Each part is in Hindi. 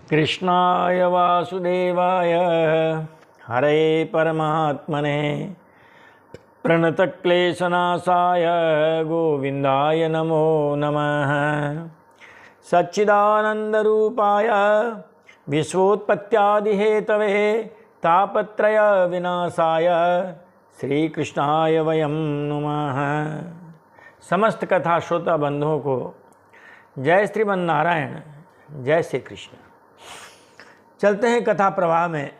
कृष्णाय वासुदेवाय हरे परमात्मने प्रणतक्लेशनाशाय गोविंदाय नमो नमः। सच्चिदानन्दरूपाय विश्वोत्पत्त्यादिहेतवे तापत्रय विनाशाय श्रीकृष्णाय वयं नमः। समस्त कथा श्रोता बंधुओं को जय श्रीमन्नारायण, जय श्री कृष्ण। चलते हैं कथा प्रवाह में।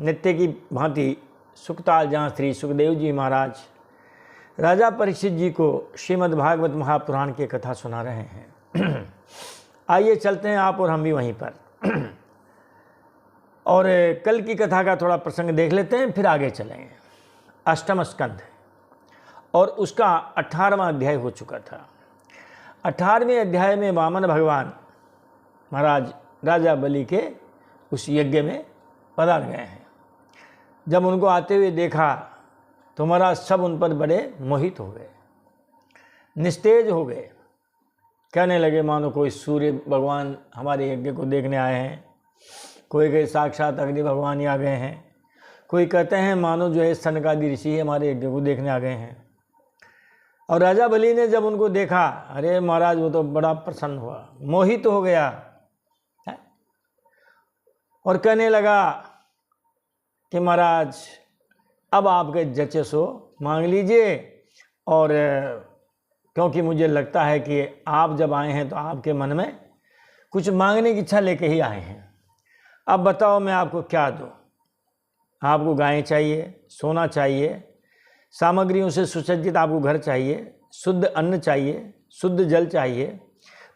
नित्य की भांति सुखताल जहाँ श्री सुखदेव जी महाराज राजा परीक्षित जी को श्रीमद् भागवत महापुराण की कथा सुना रहे हैं। आइए चलते हैं, आप और हम भी वहीं पर। और कल की कथा का थोड़ा प्रसंग देख लेते हैं, फिर आगे चलेंगे। अष्टम स्कंध और उसका 18वां अध्याय हो चुका था। 18वें अध्याय में वामन भगवान महाराज राजा बलि के उस यज्ञ में पधार गए हैं। जब उनको आते हुए देखा तो महाराज सब उन पर बड़े मोहित हो गए, निस्तेज हो गए। कहने लगे मानो कोई सूर्य भगवान हमारे यज्ञ को देखने आए हैं, कोई कहे साक्षात अग्नि भगवान ही आ गए हैं, कोई कहते हैं मानो जो है सनकादि ऋषि हमारे यज्ञ को देखने आ गए हैं। और राजा बलि ने जब उनको देखा, अरे महाराज वो तो बड़ा प्रसन्न हुआ, मोहित हो गया और कहने लगा कि महाराज अब आपके जचे सो मांग लीजिए। और क्योंकि मुझे लगता है कि आप जब आए हैं तो आपके मन में कुछ मांगने की इच्छा लेके ही आए हैं। अब बताओ मैं आपको क्या दूँ? आपको गायें चाहिए, सोना चाहिए, सामग्रियों से सुसज्जित आपको घर चाहिए, शुद्ध अन्न चाहिए, शुद्ध जल चाहिए,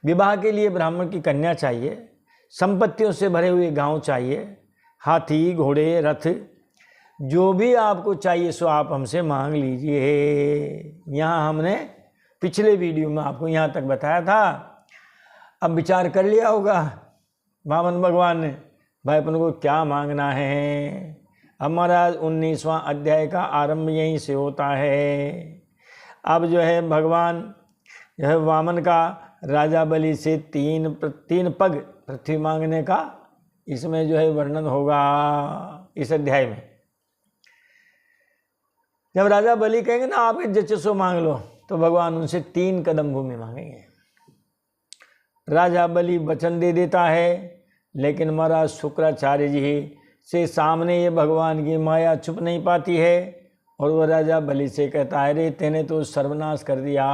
विवाह के लिए ब्राह्मण की कन्या चाहिए, संपत्तियों से भरे हुए गांव चाहिए, हाथी घोड़े रथ, जो भी आपको चाहिए सो आप हमसे मांग लीजिए। यहाँ हमने पिछले वीडियो में आपको यहाँ तक बताया था। अब विचार कर लिया होगा वामन भगवान ने, भाई अपन को क्या मांगना है। अब महाराज 19वां अध्याय का आरंभ यहीं से होता है। अब जो है भगवान जो है वामन का राजा बलि से तीन पग पृथ्वी मांगने का इसमें जो है वर्णन होगा इस अध्याय में। जब राजा बलि कहेंगे ना आप जचे सो मांग लो, तो भगवान उनसे 3 कदम भूमि मांगेंगे। राजा बलि वचन दे देता है, लेकिन महाराज शुक्राचार्य जी से सामने ये भगवान की माया छुप नहीं पाती है और वो राजा बलि से कहता है, अरे तेने तो सर्वनाश कर दिया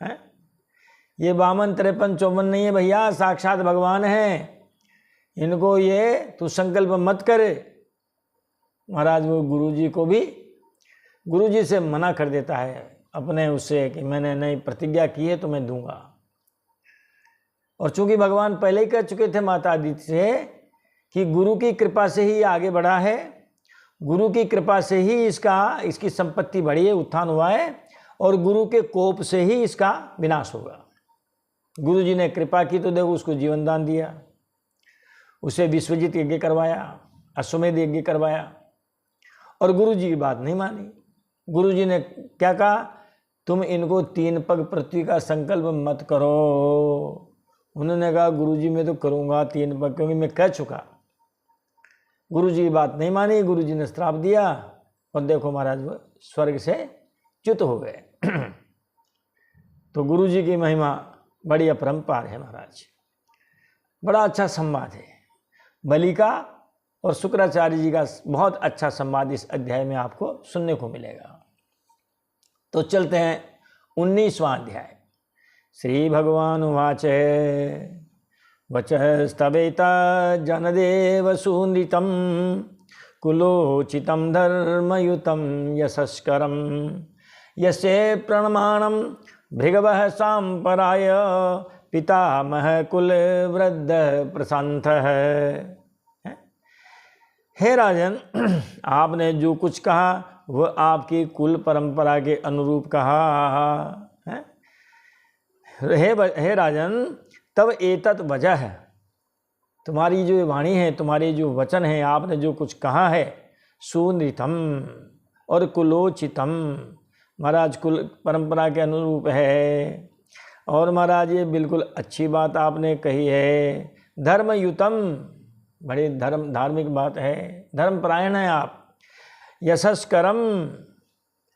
है। ये वामन 53-54 नहीं है भैया, साक्षात भगवान हैं। इनको ये तू संकल्प मत कर। महाराज वो गुरुजी से मना कर देता है अपने उससे कि मैंने नई प्रतिज्ञा की है तो मैं दूंगा। और चूंकि भगवान पहले ही कह चुके थे माता अदिति से कि गुरु की कृपा से ही आगे बढ़ा है, गुरु की कृपा से ही इसकी संपत्ति बढ़ी है, उत्थान हुआ है, और गुरु के कोप से ही इसका विनाश होगा। गुरु जी ने कृपा की तो देखो उसको जीवन दान दिया, उसे विश्वजित यज्ञ करवाया, अश्वमेध यज्ञ करवाया, और गुरु जी की बात नहीं मानी। गुरु जी ने क्या कहा, तुम इनको 3 पग पृथ्वी का संकल्प मत करो। उन्होंने कहा गुरु जी मैं तो करूँगा 3 पग, क्योंकि मैं कह चुका। गुरु जी की बात नहीं मानी, गुरु जी ने श्राप दिया और देखो महाराज वो स्वर्ग से च्युत हो गए। तो गुरु जी की महिमा बड़ी अपरंपार है महाराज। बड़ा अच्छा संवाद है बलि का और शुक्राचार्य जी का, बहुत अच्छा संवाद इस अध्याय में आपको सुनने को मिलेगा। तो चलते हैं 19वां अध्याय। श्री भगवान उवाच वचस्तवेत जनदेव सुनितं कुलोचितं धर्मयुतं यशस्करं यस्य प्रणमाणं भृगवः सांपराय पितामह कुल वृद्ध प्रशांतः। हे राजन, आपने जो कुछ कहा वह आपकी कुल परंपरा के अनुरूप कहा है। हे राजन, तब एतत् वजह है, तुम्हारी जो वाणी है, तुम्हारे जो वचन है, आपने जो कुछ कहा है, सुनृतम और कुलोचितम, महाराज कुल परंपरा के अनुरूप है। और महाराज ये बिल्कुल अच्छी बात आपने कही है। धर्मयुतम, बड़ी धार्मिक बात है, धर्मपरायण है आप। यशस्करम,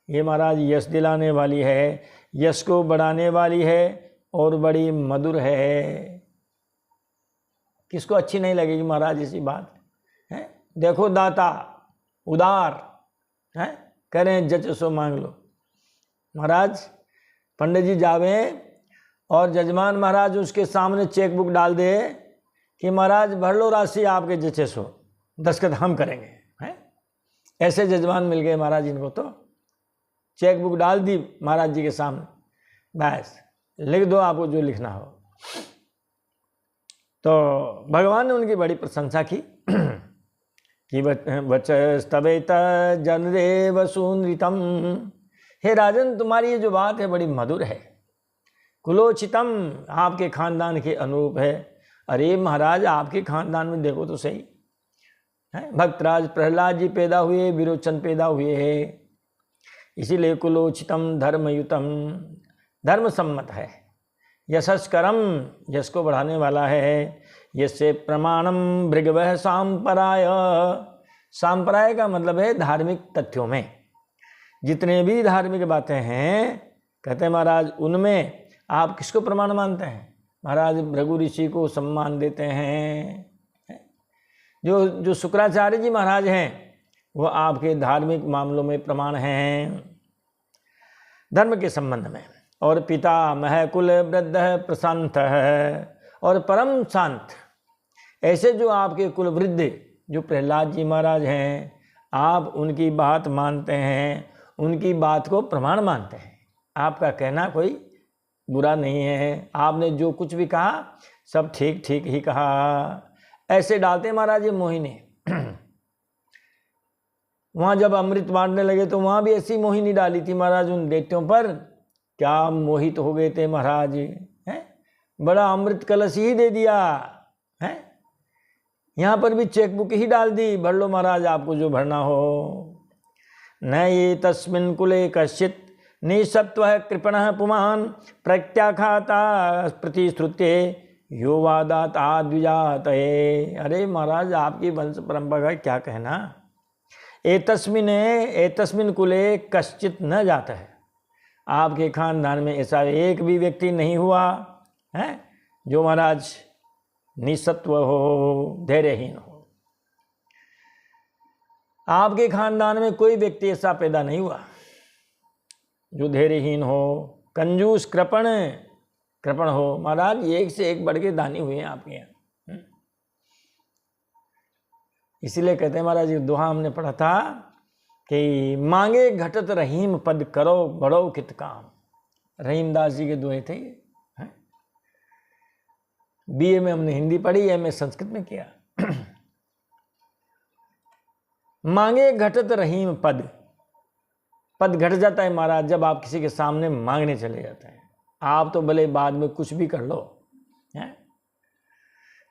ये महाराज यश दिलाने वाली है, यश को बढ़ाने वाली है और बड़ी मधुर है। किसको अच्छी नहीं लगेगी महाराज ऐसी बात है। देखो दाता उदार है, कह रहे हैं जच सो मांग लो। महाराज पंडित जी जावे और जजमान महाराज उसके सामने चेक बुक डाल दे कि महाराज भर लो राशि आपके जचे सो, दस्तखत हम करेंगे, हैं। ऐसे जजमान मिल गए महाराज इनको, तो चेक बुक डाल दी महाराज जी के सामने, बस लिख दो आपको जो लिखना हो। तो भगवान ने उनकी बड़ी प्रशंसा की कि वचस्तवेत जनदेव सुनृतम, हे राजन तुम्हारी ये जो बात है बड़ी मधुर है, कुलोचितम आपके खानदान के अनुरूप है। अरे महाराज आपके खानदान में देखो तो सही है, भक्तराज प्रहलाद जी पैदा हुए, विरोचन पैदा हुए है, इसीलिए कुलोचितम धर्मयुतम, धर्म सम्मत है। यशस्करम, यश को बढ़ाने वाला है। यसे प्रमाणम भृगवः सांपराय, सांपराय का मतलब है धार्मिक तथ्यों में, जितने भी धार्मिक बातें हैं कहते हैं महाराज उनमें आप किसको प्रमाण मानते हैं? महाराज भृगु ऋषि को सम्मान देते हैं। जो शुक्राचार्य जी महाराज हैं वो आपके धार्मिक मामलों में प्रमाण हैं, धर्म के संबंध में। और पिता महकुल वृद्ध प्रशांत है और परम शांत, ऐसे जो आपके कुल वृद्ध जो प्रहलाद जी महाराज हैं, आप उनकी बात मानते हैं, उनकी बात को प्रमाण मानते हैं। आपका कहना कोई बुरा नहीं है, आपने जो कुछ भी कहा सब ठीक ठीक ही कहा। ऐसे डालते महाराज ये मोहिनी। वहाँ जब अमृत बांटने लगे तो वहाँ भी ऐसी मोहिनी डाली थी महाराज उन दैत्यों पर, क्या मोहित हो गए थे महाराज, हैं। बड़ा अमृत कलश ही दे दिया है। यहाँ पर भी चेक बुक ही डाल दी, भर लो महाराज आपको जो भरना हो। न ये तस्मिन् कुले कश्चित् निसत्व कृपणः पुमान् प्रत्याखाता प्रतिश्रुत्ये यो वादाता द्विजात। अरे महाराज आपकी वंश परंपरा का क्या कहना। एतस्मिन् कुले कश्चित् न जाता है, आपके खानदान में ऐसा एक भी व्यक्ति नहीं हुआ है जो महाराज निसत्व हो, धैर्यहीन हो। आपके खानदान में कोई व्यक्ति ऐसा पैदा नहीं हुआ जो धैर्यहीन हो, कंजूस कृपण हो। महाराज एक से एक बढ़ के दानी हुए हैं आपके यहाँ। इसीलिए कहते हैं महाराज, दोहा हमने पढ़ा था कि मांगे घटत रहीम पद करो बड़ो कित काम। रहीमदास जी के दोहे थे ये। बीए में हमने हिंदी पढ़ी, एमए संस्कृत में किया। मांगे घटत रहीम पद, पद घट जाता है महाराज जब आप किसी के सामने मांगने चले जाते हैं। आप तो भले बाद में कुछ भी कर लो है,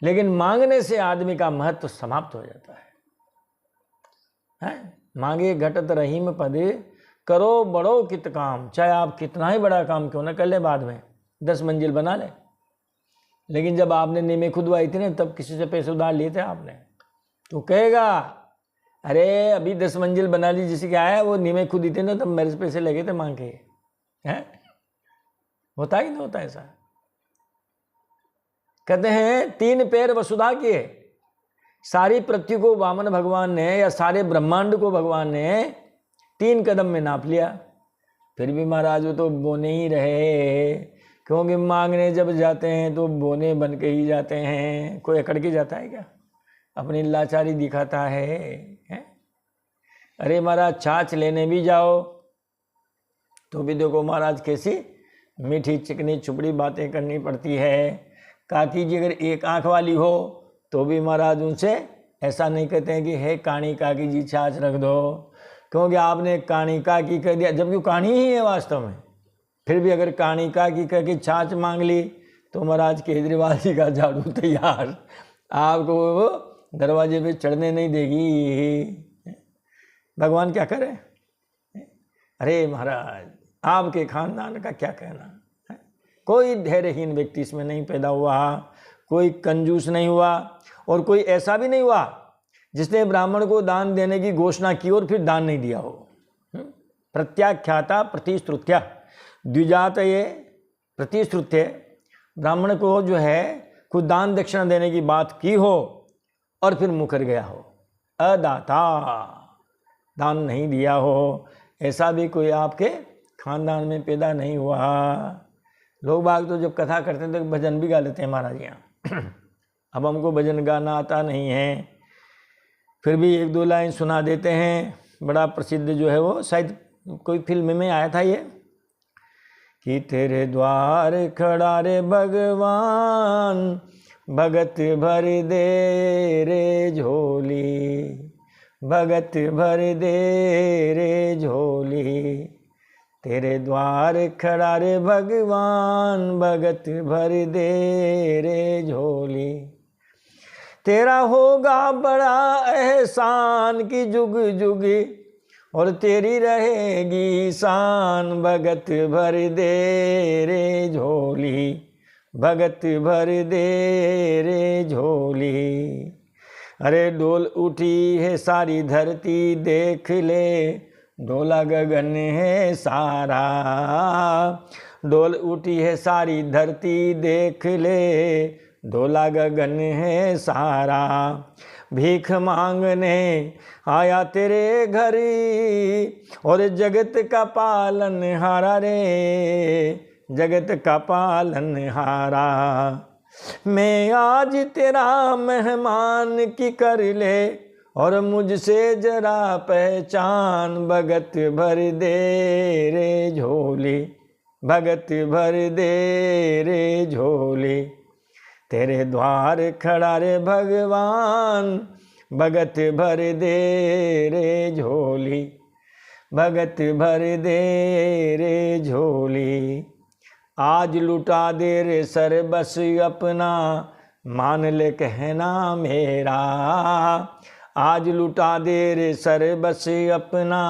लेकिन मांगने से आदमी का महत्व समाप्त हो जाता है। मांगे घटत रहीम पद करो बड़ो कित काम, चाहे आप कितना ही बड़ा काम क्यों ना कर ले, बाद में 10 मंजिल बना ले। लेकिन जब आपने नींवें खुदवाई थी ना, तब किसी से पैसे उधार लिए थे आपने, तो कहेगा अरे अभी 10 मंजिल बना ली, जिसे क्या है वो नींवें खुदी थी ना, तब मेरे से पैसे लगे थे मांग के। हैं होता ही नहीं होता ऐसा। कहते हैं 3 पैर वसुधा किए, सारी पृथ्वी को वामन भगवान ने या सारे ब्रह्मांड को भगवान ने 3 कदम में नाप लिया, फिर भी महाराज वो तो बोने ही रहे। क्योंकि मांगने जब जाते हैं तो बोने बन के ही जाते हैं। कोई अकड़ के जाता है क्या? अपनी लाचारी दिखाता है? अरे महाराज छाछ लेने भी जाओ तो भी देखो महाराज कैसी मीठी चिकनी चुपड़ी बातें करनी पड़ती है। काकी जी अगर एक आंख वाली हो तो भी महाराज उनसे ऐसा नहीं कहते हैं कि हे काणी काकी जी छाछ रख दो, क्योंकि आपने काणी काकी कह दिया, जबकि काणी ही है वास्तव में। फिर भी अगर काणी काकी कह के छाछ मांग ली तो महाराज केजरीवाल जी का झाड़ू तैयार, आपको वो दरवाजे पे चढ़ने नहीं देगी। भगवान क्या करे? अरे महाराज आपके खानदान का क्या कहना है? कोई धैर्यहीन व्यक्ति इसमें नहीं पैदा हुआ। कोई कंजूस नहीं हुआ और कोई ऐसा भी नहीं हुआ जिसने ब्राह्मण को दान देने की घोषणा की और फिर दान नहीं दिया हो। प्रत्याख्याता प्रतिश्रुत्या द्विजात, ये प्रतिश्रुत्य, ब्राह्मण को जो है कुछ दान दक्षिणा देने की बात की हो और फिर मुकर गया हो, अदाता, दान नहीं दिया हो, ऐसा भी कोई आपके खानदान में पैदा नहीं हुआ। लोग बाग तो जब कथा करते हैं तो भजन भी गा लेते हैं महाराज यहाँ। अब हमको भजन गाना आता नहीं है, फिर भी एक दो लाइन सुना देते हैं। बड़ा प्रसिद्ध जो है वो शायद कोई फिल्म में आया था ये, कि तेरे द्वार खड़ा रे भगवान, भगत भर दे रे झोली, भगत भर दे रे झोली, तेरे द्वार खड़ा रे भगवान, भगत भर दे रे झोली, तेरा होगा बड़ा एहसान की जुग जुग और तेरी रहेगी शान, भगत भर दे रे झोली, भगत भर दे रे झोली। अरे डोल उठी है सारी धरती देख ले, डोला गगन है सारा, डोल उठी है सारी धरती देख ले, डोला गगन है सारा, भीख मांगने आया तेरे घर और जगत का पालन हारा रे, जगत का पालन हारा, मैं आज तेरा मेहमान की कर ले और मुझसे जरा पहचान, भगत भर दे रे झोली, भगत भर दे रे झोली, तेरे द्वार खड़ा रे भगवान, भगत भर दे रे झोली, भगत भर दे रे झोली। आज लुटा दे रे सर बस अपना, मान ले कहना मेरा, आज लुटा दे रे सर बस अपना,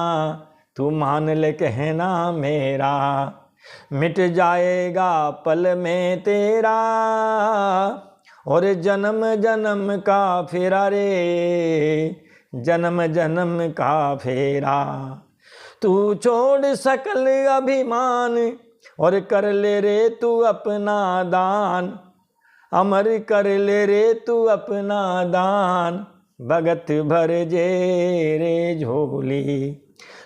तू मान ले कहना मेरा, मिट जाएगा पल में तेरा और जन्म जन्म का फेरा रे, जन्म जन्म का फेरा, तू छोड़ सकल अभिमान और कर ले रे तू अपना दान, अमर कर ले रे तू अपना दान, भगत भर जे रे झोली,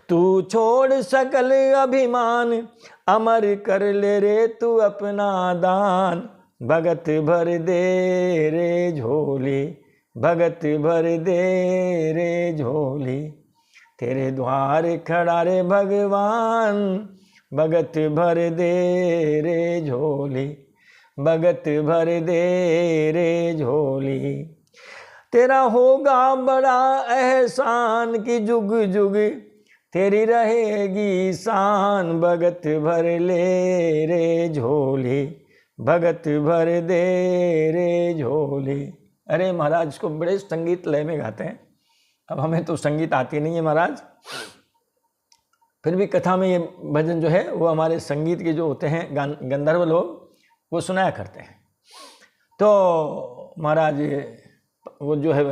तू छोड़ सकल अभिमान, अमर कर ले रे तू अपना दान, भगत भर दे रे झोली, भगत भर दे रे झोली, तेरे द्वार खड़ा रे भगवान, भगत भर दे रे झोली, भगत भर दे रे झोली, तेरा होगा बड़ा एहसान की जुग जुग तेरी रहेगी शान, भगत भर ले रे झोली, भगत भर दे रे झोली। अरे महाराज इसको बड़े संगीत लय में गाते हैं। अब हमें तो संगीत आती नहीं है महाराज, फिर भी कथा में ये भजन जो है वो हमारे संगीत के जो होते हैं गंधर्व लोग वो सुनाया करते हैं। तो महाराज वो जो है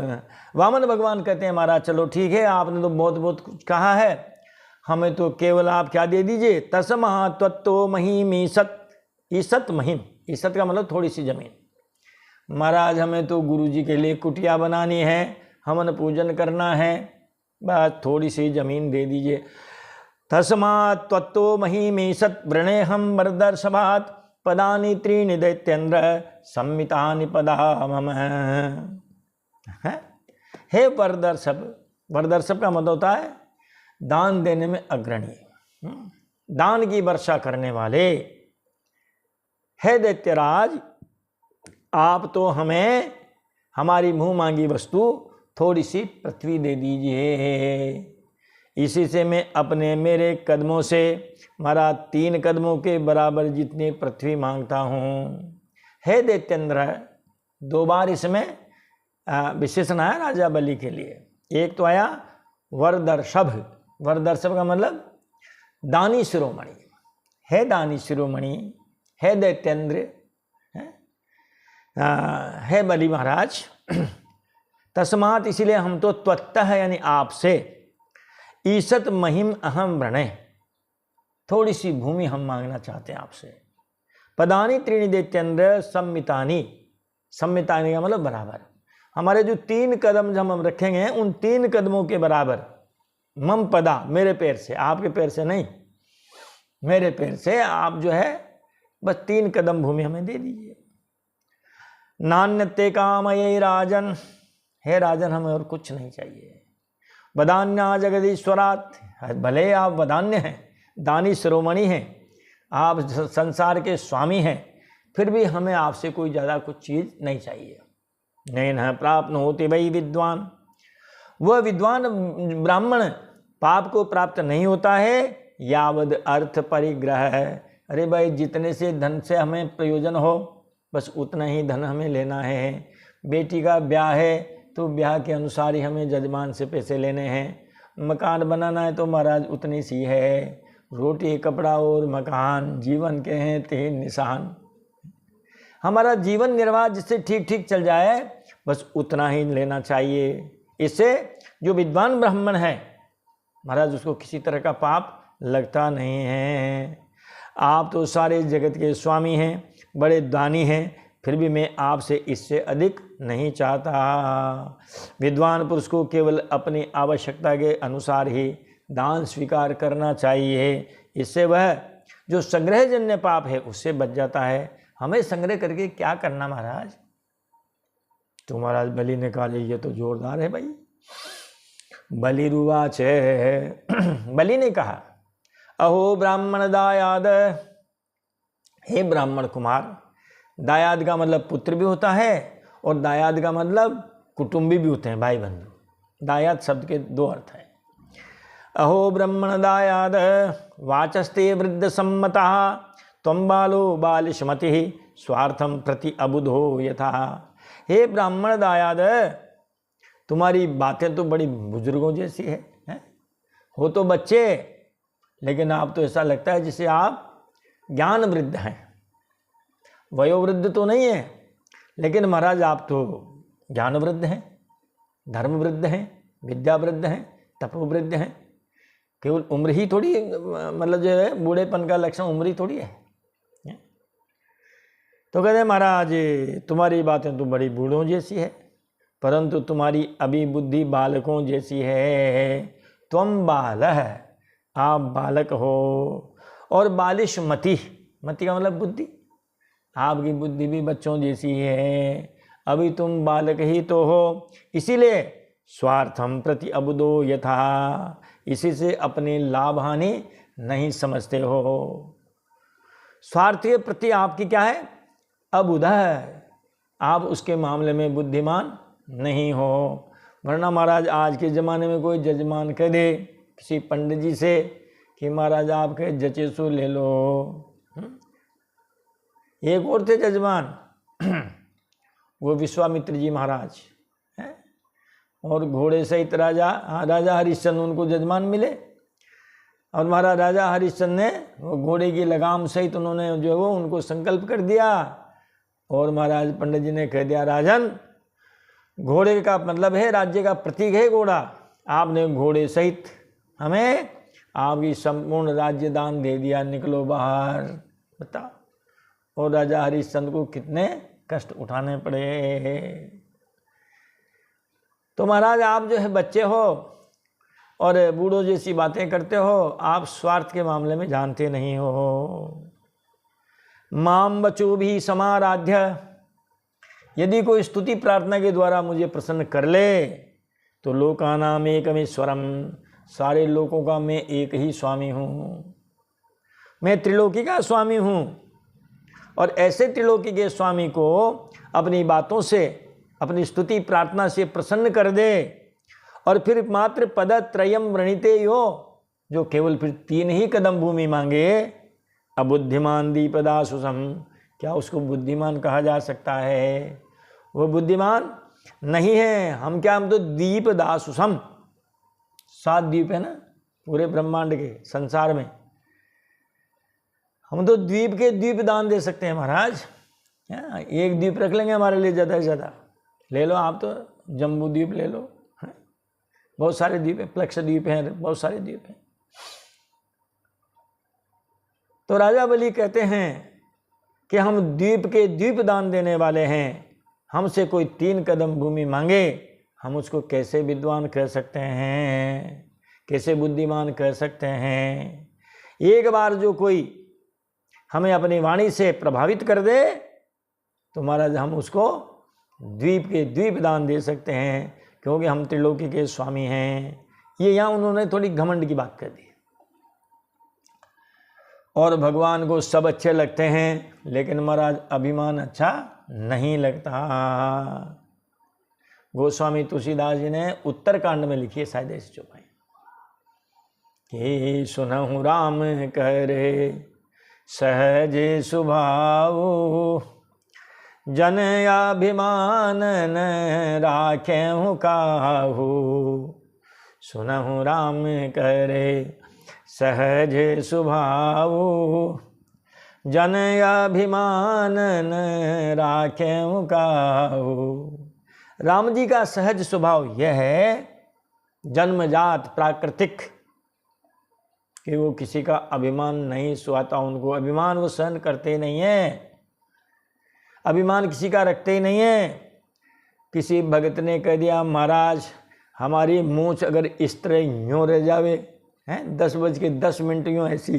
वामन भगवान कहते हैं महाराज चलो ठीक है, आपने तो बहुत बहुत कुछ कहा है, हमें तो केवल आप क्या दे दीजिए, तस्मा त्वत्तो महिम ईसत, ईसत महिम, ईसत का मतलब थोड़ी सी जमीन। महाराज हमें तो गुरु जी के लिए कुटिया बनानी है, हवन पूजन करना है, बस थोड़ी सी जमीन दे दीजिए। तस्मात् त्वत्तो महिमीसत् वृणेहं वरदर्शभात्, पदानि त्रीणि दैत्येन्द्र संमितानि पदा मम। हे वरदर्शभ, वरदर्शभ का मतलब होता है दान देने में अग्रणी, दान की वर्षा करने वाले। हे दैत्यराज, आप तो हमें हमारी मुंह मांगी वस्तु थोड़ी सी पृथ्वी दे दीजिए, इसी से मैं अपने मेरे कदमों से मारा 3 कदमों के बराबर जितनी पृथ्वी मांगता हूँ। हे दैत्येंद्र, 2 बार इसमें विशेषण आया राजा बलि के लिए। एक तो आया वरदर्शभ, वरदर्शभ का मतलब दानी शिरोमणि। हे दानी शिरोमणि, हे दैत्येंद्र, है बलि महाराज, तस्मात इसलिए हम तो त्वत्तः यानी आपसे, ईसत महिम अहम व्रणे, थोड़ी सी भूमि हम मांगना चाहते हैं आपसे। पदानी त्रीणि दैत्येन्द्र सम्मितानी, सम्मितानी का मतलब बराबर, हमारे जो 3 कदम जब हम रखेंगे उन 3 कदमों के बराबर, मम पदा मेरे पैर से, आपके पैर से नहीं, मेरे पैर से आप जो है बस 3 कदम भूमि हमें दे दीजिए। नान्यते कामये राजन, हे राजन हमें और कुछ नहीं चाहिए। वदान्या जगदीश्वरात, भले आप वदान्य हैं, दानी शिरोमणि हैं, आप संसार के स्वामी हैं, फिर भी हमें आपसे कोई ज़्यादा कुछ चीज़ नहीं चाहिए। नैन प्राप्त होते वही विद्वान, वह विद्वान ब्राह्मण पाप को प्राप्त नहीं होता है, यावद अर्थ परिग्रह है। अरे भाई जितने से धन से हमें प्रयोजन हो बस उतना ही धन हमें लेना है। बेटी का ब्याह है तो ब्याह के अनुसार ही हमें जजमान से पैसे लेने हैं। मकान बनाना है तो महाराज उतनी सी है। रोटी कपड़ा और मकान जीवन के हैं 3 निशान। हमारा जीवन निर्वाह जिससे ठीक ठीक चल जाए बस उतना ही लेना चाहिए। इससे जो विद्वान ब्राह्मण है महाराज उसको किसी तरह का पाप लगता नहीं है। आप तो सारे जगत के स्वामी हैं, बड़े दानी हैं, फिर भी मैं आपसे इससे अधिक नहीं चाहता। विद्वान पुरुष को केवल अपनी आवश्यकता के अनुसार ही दान स्वीकार करना चाहिए। इससे वह जो संग्रहजन्य पाप है उससे बच जाता है। हमें संग्रह करके क्या करना महाराज? तो महाराज बलि ने कहा ये तो जोरदार है भाई। बलिरुवाच, बलि ने कहा अहो ब्राह्मण दायाद, हे ब्राह्मण कुमार। दायाद का मतलब पुत्र भी होता है और दायाद का मतलब कुटुंबी भी होते हैं, भाई बंधु। दायाद शब्द के 2 अर्थ हैं। अहो ब्राह्मण दायाद वाचस्ते वृद्ध सम्मता त्वं बालो बालिशमति स्वार्थम प्रति अबुधो यथा। हे ब्राह्मण दायाद, तुम्हारी बातें तो बड़ी बुजुर्गों जैसी है? हो तो बच्चे लेकिन आप तो ऐसा लगता है जैसे आप ज्ञान वृद्ध हैं। वयोवृद्ध तो नहीं है लेकिन महाराज आप तो ज्ञान वृद्ध हैं, धर्म वृद्ध हैं, विद्या वृद्ध हैं, तपोवृद्ध हैं। केवल उम्र ही थोड़ी मतलब जो है बूढ़ेपन का लक्षण उम्र ही थोड़ी है। तो कहते महाराज तुम्हारी बातें तो बड़ी बूढ़ों जैसी है परंतु तुम्हारी अभी बुद्धि बालकों जैसी है। त्वं बालः, आप बालक हो, और बालिश मति, मति का मतलब बुद्धि, आपकी बुद्धि भी बच्चों जैसी है। अभी तुम बालक ही तो हो, इसीलिए स्वार्थम प्रति अबुदो यथा, इसी से अपने लाभ हानि नहीं समझते हो। स्वार्थ के प्रति आपकी क्या है? अबुध है, आप उसके मामले में बुद्धिमान नहीं हो। वरना महाराज आज के ज़माने में कोई जजमान कह दे किसी पंडित जी से कि महाराज आपके जचेसु ले लो। एक और थे जजमान वो विश्वामित्र जी महाराज हैं, और घोड़े सहित राजा हरिश्चंद्र उनको जजमान मिले। और महाराज राजा हरिश्चंद्र ने वो घोड़े की लगाम सहित उन्होंने जो है वो उनको संकल्प कर दिया। और महाराज पंडित जी ने कह दिया राजन, घोड़े का मतलब है राज्य का प्रतीक है घोड़ा, आपने घोड़े सहित हमें आपकी संपूर्ण राज्य दान दे दिया, निकलो बाहर। बता, और राजा हरिश्चंद्र को कितने कष्ट उठाने पड़े। तो महाराज आप जो है बच्चे हो और बूढ़ों जैसी बातें करते हो, आप स्वार्थ के मामले में जानते नहीं हो। माम बचो भी समाराध्य, यदि कोई स्तुति प्रार्थना के द्वारा मुझे प्रसन्न कर ले तो लोकानाम एकमेश्वरम, सारे लोगों का मैं एक ही स्वामी हूँ। मैं त्रिलोकी का स्वामी हूँ और ऐसे त्रिलोकी के स्वामी को अपनी बातों से, अपनी स्तुति प्रार्थना से प्रसन्न कर दे और फिर मात्र पदत्रयम वृणीते यो, जो केवल फिर 3 ही कदम भूमि मांगे। अबुद्धिमान दीपदासुसम, क्या उसको बुद्धिमान कहा जा सकता है? वो बुद्धिमान नहीं है। हम तो दीपदासुसम, 7 द्वीप है ना पूरे ब्रह्मांड के संसार में, हम तो द्वीप के द्वीप दान दे सकते हैं महाराज। एक द्वीप रख लेंगे हमारे लिए ज़्यादा से ज़्यादा। ले लो आप तो जम्बू द्वीप ले लो, बहुत सारे द्वीप हैं, प्लक्ष द्वीप हैं, बहुत सारे द्वीप हैं। तो राजा बलि कहते हैं कि हम द्वीप के द्वीप दान देने वाले हैं, हमसे कोई 3 कदम भूमि मांगे हम उसको कैसे विद्वान कह सकते हैं, कैसे बुद्धिमान कह सकते हैं। एक बार जो कोई हमें अपनी वाणी से प्रभावित कर दे तो महाराज हम उसको द्वीप के द्वीप दान दे सकते हैं, क्योंकि हम त्रिलोकी के स्वामी हैं। ये यहाँ उन्होंने थोड़ी घमंड की बात कर दी। और भगवान को सब अच्छे लगते हैं, लेकिन महाराज अभिमान अच्छा नहीं लगता। गोस्वामी तुलसीदास जी ने उत्तरकांड में लिखी है, शायद ऐसी चौपाई कि सुनहु राम करे सहज स्वभाव, जन अभिमान न राखेहु काहू। सुनहु राम करे सहज स्वभाव, जन अभिमान न राखेहु काहू। राम जी का सहज स्वभाव यह है, जन्मजात प्राकृतिक, कि वो किसी का अभिमान नहीं सुहाता उनको। अभिमान वो सहन करते नहीं हैं, अभिमान किसी का रखते ही नहीं है। किसी भगत ने कह दिया महाराज हमारी मूंछ अगर इस तरह यूँ रह जावे हैं 10:10 यूँ ऐसी,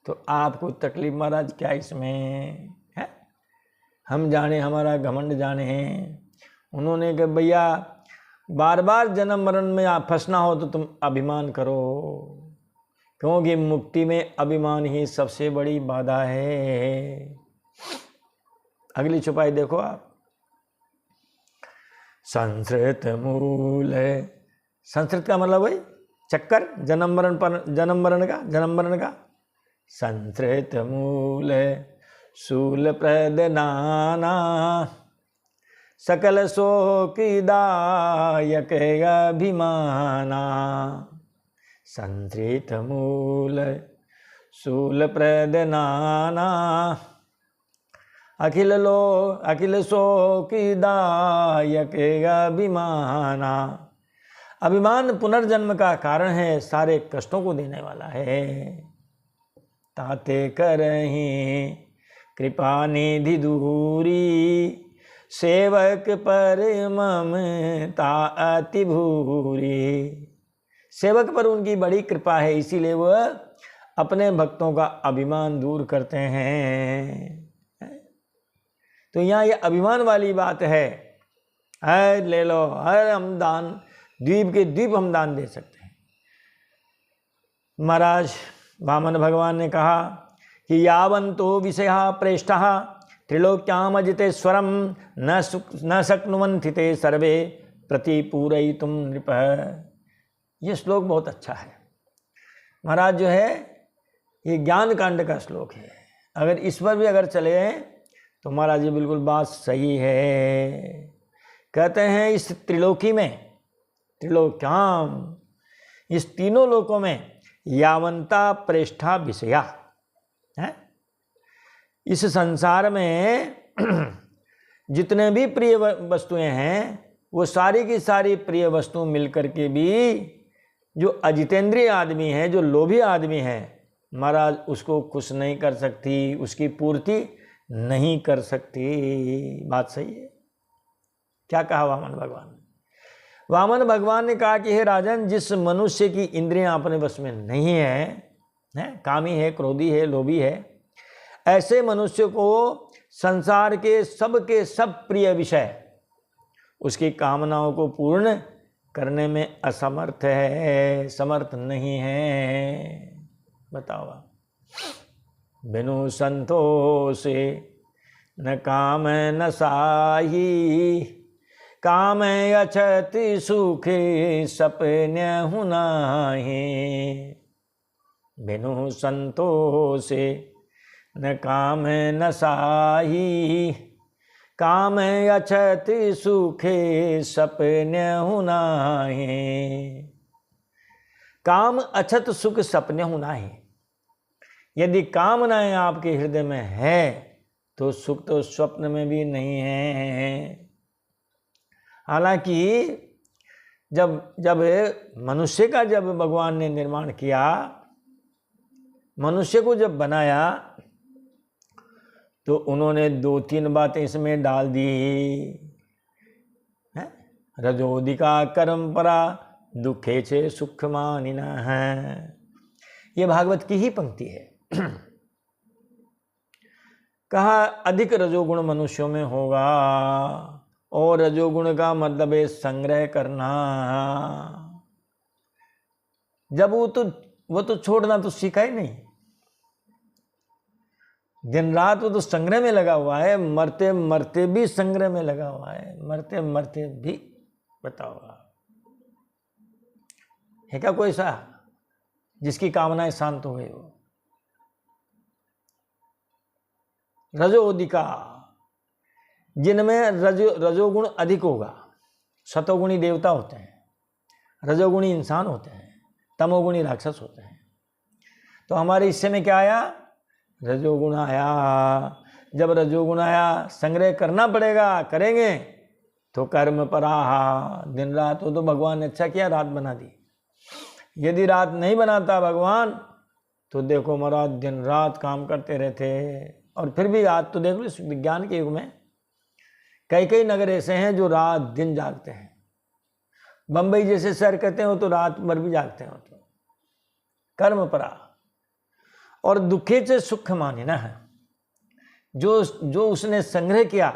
तो आपको तकलीफ महाराज क्या इसमें है, हम जाने हमारा घमंड जाने हैं। उन्होंने कहा भैया बार बार जन्म मरण में आप फंसना हो तो तुम अभिमान करो, क्योंकि मुक्ति में अभिमान ही सबसे बड़ी बाधा है। अगली चौपाई देखो आप। संस्कृत मूल है, संस्कृत का मतलब वही चक्कर, जन्म मरण का। संस्कृत मूल शूल प्रद नाना, सकल शोकदायक अभिमाना। संस्कृत मूल शूल प्रद नाना, अखिल शोकदायक अभिमाना। अभिमान पुनर्जन्म का कारण है, सारे कष्टों को देने वाला है। ताते करहीं कृपा निधि दूरी, सेवक पर ममता अति भूरी। सेवक पर उनकी बड़ी कृपा है, इसीलिए वह अपने भक्तों का अभिमान दूर करते हैं। तो यहाँ ये अभिमान वाली बात है, ले लो, हम दान, द्वीप के द्वीप हम दान दे सकते हैं। महाराज वामन भगवान ने कहा कि यावन्तो विषया प्रेष्ठः त्रिलोक्याम अजितेश्वरम न शक्नुवन्ति ते सर्वे प्रतिपूरयितुं नृपः। ये श्लोक बहुत अच्छा है महाराज, जो है ये ज्ञान कांड का श्लोक है। अगर इस पर भी अगर चले तो महाराज जी बिल्कुल बात सही है। कहते हैं इस त्रिलोकी में, त्रिलोक्याम, इस तीनों लोकों में यावंता प्रेष्ठा विषया है। इस संसार में जितने भी प्रिय वस्तुएं हैं, वो सारी की सारी प्रिय वस्तु मिलकर के भी जो अजितेंद्रिय आदमी है, जो लोभी आदमी है, महाराज उसको खुश नहीं कर सकती, उसकी पूर्ति नहीं कर सकती। बात सही है। क्या कहा वामन भगवान ने? वामन भगवान ने कहा कि हे राजन, जिस मनुष्य की इंद्रियां अपने वश में नहीं है, कामी है, क्रोधी है, लोभी है, ऐसे मनुष्य को संसार के सब प्रिय विषय उसकी कामनाओं को पूर्ण करने में असमर्थ है, समर्थ नहीं है। बताओ, बिनु संतोष न काम न साही, काम अछत सुख सपने हुनाहि। बिनु संतोष न काम न साही, काम अछत सुख सपने हुनाहि। काम अछत सुख सपने हुनाहि। यदि कामनाएं आपके हृदय में है तो सुख तो स्वप्न में भी नहीं है। हालांकि जब मनुष्य का जब भगवान ने निर्माण किया, मनुष्य को जब बनाया, तो उन्होंने 2-3 बातें इसमें डाल दी है। रजोदिका कर्मपरा दुखे छे सुख मानिना है। ये भागवत की ही पंक्ति है। कहा अधिक रजोगुण मनुष्यों में होगा, और रजोगुण का मतलब है संग्रह करना। जब वो तो छोड़ना तो सीखा ही नहीं। दिन रात वो तो संग्रह में लगा हुआ है, मरते मरते भी संग्रह में लगा हुआ है, मरते मरते भी। बताओ है क्या कोई सा जिसकी कामनाएं शांत हो गई हो? रजोदिका, जिनमें रजोगुण अधिक होगा। सतोगुणी देवता होते हैं, रजोगुणी इंसान होते हैं, तमोगुणी राक्षस होते हैं। तो हमारे हिस्से में क्या आया? रजोगुण आया। जब रजोगुण आया, संग्रह करना पड़ेगा, करेंगे तो कर्म पराहा। दिन रात हो तो भगवान ने अच्छा किया, रात बना दी। यदि रात नहीं बनाता भगवान, तो देखो महाराज दिन रात काम करते रहते। और फिर भी आज तो देख लो विज्ञान के युग में कई नगर ऐसे हैं जो रात दिन जागते हैं। बंबई जैसे शहर कहते हो तो रात भर भी जागते हो। तो कर्म परा। और दुखे से सुख मानिना है। जो उसने संग्रह किया,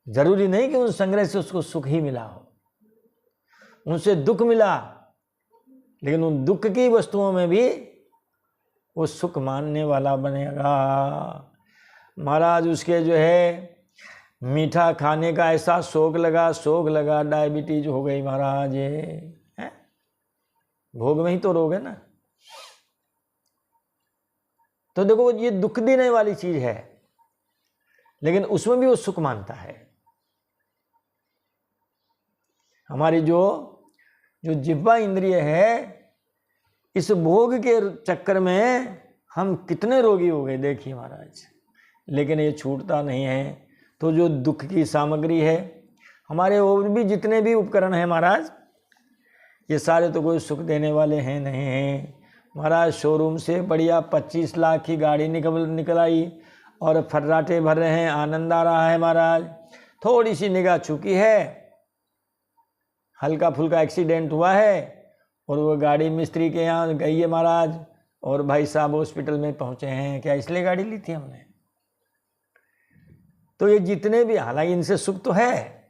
जरूरी नहीं कि उस संग्रह से उसको सुख ही मिला हो, उनसे दुख मिला, लेकिन उन दुख की वस्तुओं में भी वो सुख मानने वाला बनेगा। महाराज उसके जो है मीठा खाने का ऐसा शौक लगा, डायबिटीज हो गई महाराज। ये है भोग में ही तो रोग है ना। तो देखो ये दुख देने वाली चीज है, लेकिन उसमें भी वो सुख मानता है। हमारी जो जिह्वा इंद्रिय है, इस भोग के चक्कर में हम कितने रोगी हो गए देखिए महाराज। लेकिन ये छूटता नहीं है। तो जो दुख की सामग्री है, हमारे और भी जितने भी उपकरण हैं महाराज, ये सारे तो कोई सुख देने वाले हैं नहीं हैं महाराज। शोरूम से बढ़िया 25 लाख की गाड़ी निकल आई और फर्राटे भर रहे हैं, आनंद आ रहा है महाराज। थोड़ी सी निगाह चुकी है, हल्का फुल्का एक्सीडेंट हुआ है और वो गाड़ी मिस्त्री के यहाँ गई है महाराज, और भाई साहब हॉस्पिटल में पहुँचे हैं। क्या इसलिए गाड़ी ली थी हमने? तो ये जितने भी, हालांकि इनसे सुख तो है,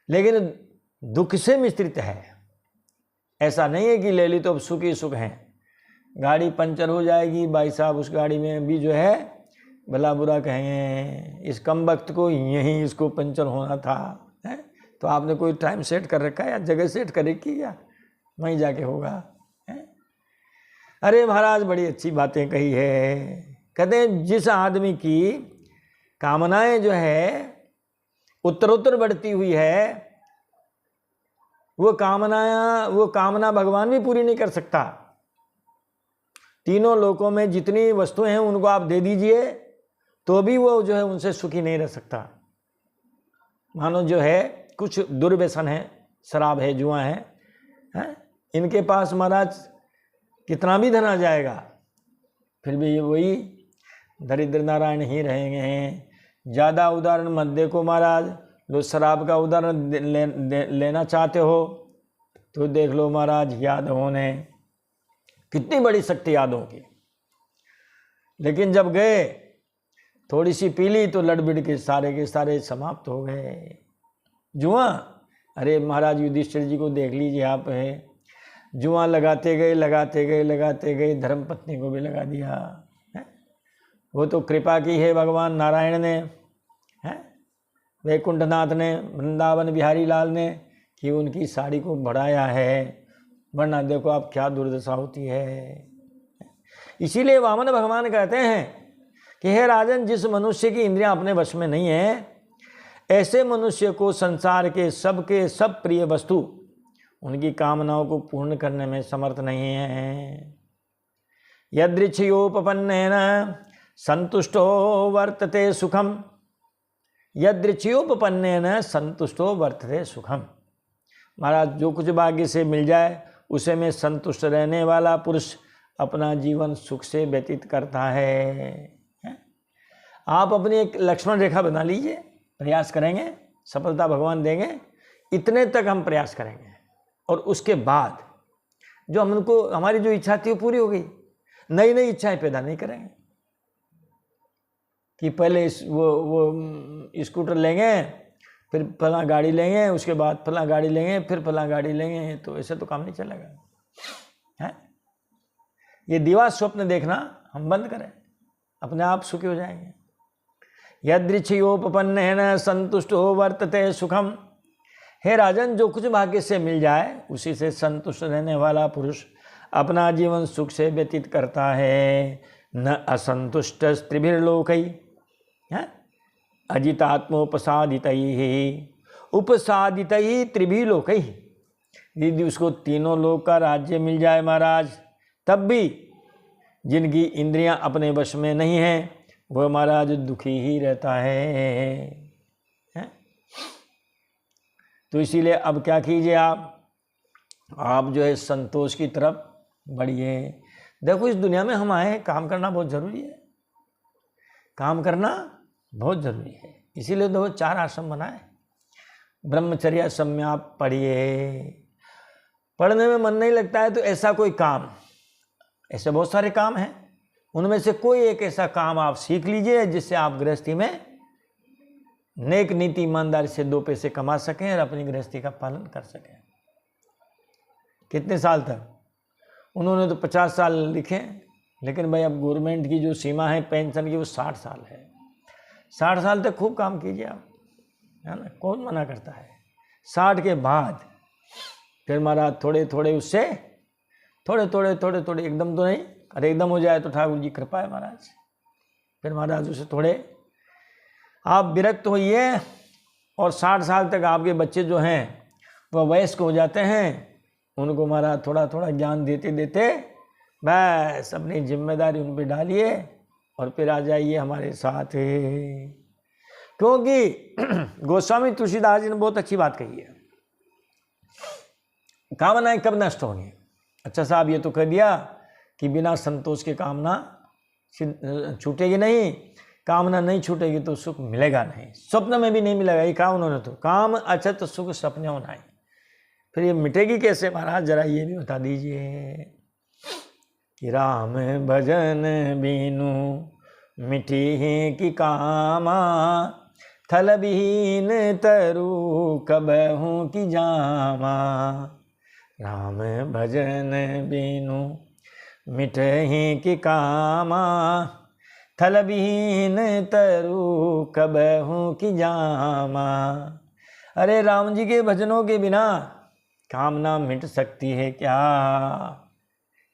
लेकिन दुख से मिश्रित है। ऐसा नहीं है कि ले ली तो अब सुख ही सुख है। गाड़ी पंचर हो जाएगी, भाई साहब उस गाड़ी में भी जो है भला बुरा कहेंगे, इस कम वक्त को यहीं इसको पंचर होना था है? तो आपने कोई टाइम सेट कर रखा है या जगह सेट कर रखी क्या? वहीं जाके होगा है? अरे महाराज बड़ी अच्छी बातें कही है। कहते हैं जिस आदमी की कामनाएं जो है उत्तरोत्तर बढ़ती हुई है, वो कामना भगवान भी पूरी नहीं कर सकता। तीनों लोकों में जितनी वस्तुएं हैं उनको आप दे दीजिए, तो भी वो जो है उनसे सुखी नहीं रह सकता। मानो जो है कुछ दुर्व्यसन है, शराब है, जुआ है, इनके पास महाराज कितना भी धन आ जाएगा, फिर भी वही दरिद्र नारायण ही रहेंगे। ज़्यादा उदाहरण मत देखो महाराज। लो शराब का उदाहरण लेना चाहते हो तो देख लो महाराज यादवों ने, कितनी बड़ी शक्ति यादवों की, लेकिन जब गए थोड़ी सी पी ली तो लड़बिड़ के सारे समाप्त हो गए। जुआ, अरे महाराज युधिष्ठिर जी को देख लीजिए आप, है जुआ लगाते गए, धर्मपत्नी को भी लगा दिया है। वो तो कृपा की है भगवान नारायण ने, है वैकुंठनाथ ने, वृंदावन बिहारी लाल ने, कि उनकी साड़ी को बढ़ाया है, वरना देखो आप क्या दुर्दशा होती है। इसीलिए वामन भगवान कहते हैं कि हे राजन, जिस मनुष्य की इंद्रियां अपने वश में नहीं है, ऐसे मनुष्य को संसार के सब प्रिय वस्तु उनकी कामनाओं को पूर्ण करने में समर्थ नहीं है। यदृच्छयोपपन्नेन संतुष्टो वर्तते सुखम, यदृच्छयोपपन्नेन संतुष्टो वर्तते सुखम। महाराज जो कुछ भाग्य से मिल जाए उसे में संतुष्ट रहने वाला पुरुष अपना जीवन सुख से व्यतीत करता है। आप अपनी एक लक्ष्मण रेखा बना लीजिए, प्रयास करेंगे, सफलता भगवान देंगे, इतने तक हम प्रयास करेंगे और उसके बाद जो हमको हमारी जो इच्छा थी वो पूरी हो गई, नई नई इच्छाएं पैदा नहीं करेंगे कि पहले वो स्कूटर लेंगे, फिर फला गाड़ी लेंगे, उसके बाद फला गाड़ी लेंगे, फिर फला गाड़ी लेंगे, तो ऐसे तो काम नहीं चलेगा है। ये दिवा स्वप्न देखना हम बंद करें, अपने आप सुखी हो जाएंगे। यदृच्छयोपपन्नेन संतुष्टो वर्तते सुखम। हे राजन, जो कुछ भाग्य से मिल जाए उसी से संतुष्ट रहने वाला पुरुष अपना जीवन सुख से व्यतीत करता है। न असंतुष्ट त्रिभिर्लोकै अजितात्मोपसादितैः उपसादितैः त्रिभिर्लोकैः। यदि उसको तीनों लोक का राज्य मिल जाए महाराज, तब भी जिनकी इंद्रियां अपने वश में नहीं हैं वह महाराज दुखी ही रहता है? तो इसीलिए अब क्या कीजिए, आप जो है संतोष की तरफ बढ़िए। देखो इस दुनिया में हम आए, काम करना बहुत जरूरी है, काम करना बहुत जरूरी है। इसीलिए दो 4 आश्रम बनाए। ब्रह्मचर्य आश्रम में आप पढ़िए, पढ़ने में मन नहीं लगता है तो ऐसा कोई काम, ऐसे बहुत सारे काम हैं, उनमें से कोई एक ऐसा काम आप सीख लीजिए जिससे आप गृहस्थी में नेक नीति ईमानदारी से 2 पैसे कमा सकें और अपनी गृहस्थी का पालन कर सकें। कितने साल तक? उन्होंने तो 50 साल लिखे, लेकिन भाई अब गवर्नमेंट की जो सीमा है पेंशन की वो 60 साल है। 60 साल तक खूब काम कीजिए आप, है ना, कौन मना करता है। 60 के बाद फिर महाराज थोड़े थोड़े उससे थोड़े थोड़े एकदम तो नहीं, अरे एकदम हो जाए तो ठाकुर जी कृपा है महाराज। फिर महाराज उसे थोड़े आप विरक्त होइए और 60 साल तक आपके बच्चे जो हैं वह वयस्क हो जाते हैं, उनको महाराज थोड़ा थोड़ा ज्ञान देते देते बस अपनी जिम्मेदारी उन पर डालिए और फिर आ जाइए हमारे साथ। क्योंकि गोस्वामी तुलसीदास जी ने बहुत अच्छी बात कही है, कामनाएं कब नष्ट होंगी। अच्छा साहब ये तो कह दिया कि बिना संतोष के कामना छूटेगी नहीं, कामना नहीं छूटेगी तो सुख मिलेगा नहीं, स्वप्न में भी नहीं मिलेगा। ये कहा उन्होंने, तो काम अच्छा तो सुख सपने होना है। फिर ये मिटेगी कैसे महाराज, जरा ये भी बता दीजिए कि राम भजन बीनु मिटी की कामा, थल विहीन तरु कबहू की जामा। राम भजन बीनु मिटहि की कामा, थल विहीन तरु कबहू की जामा। अरे राम जी के भजनों के बिना कामना मिट सकती है क्या?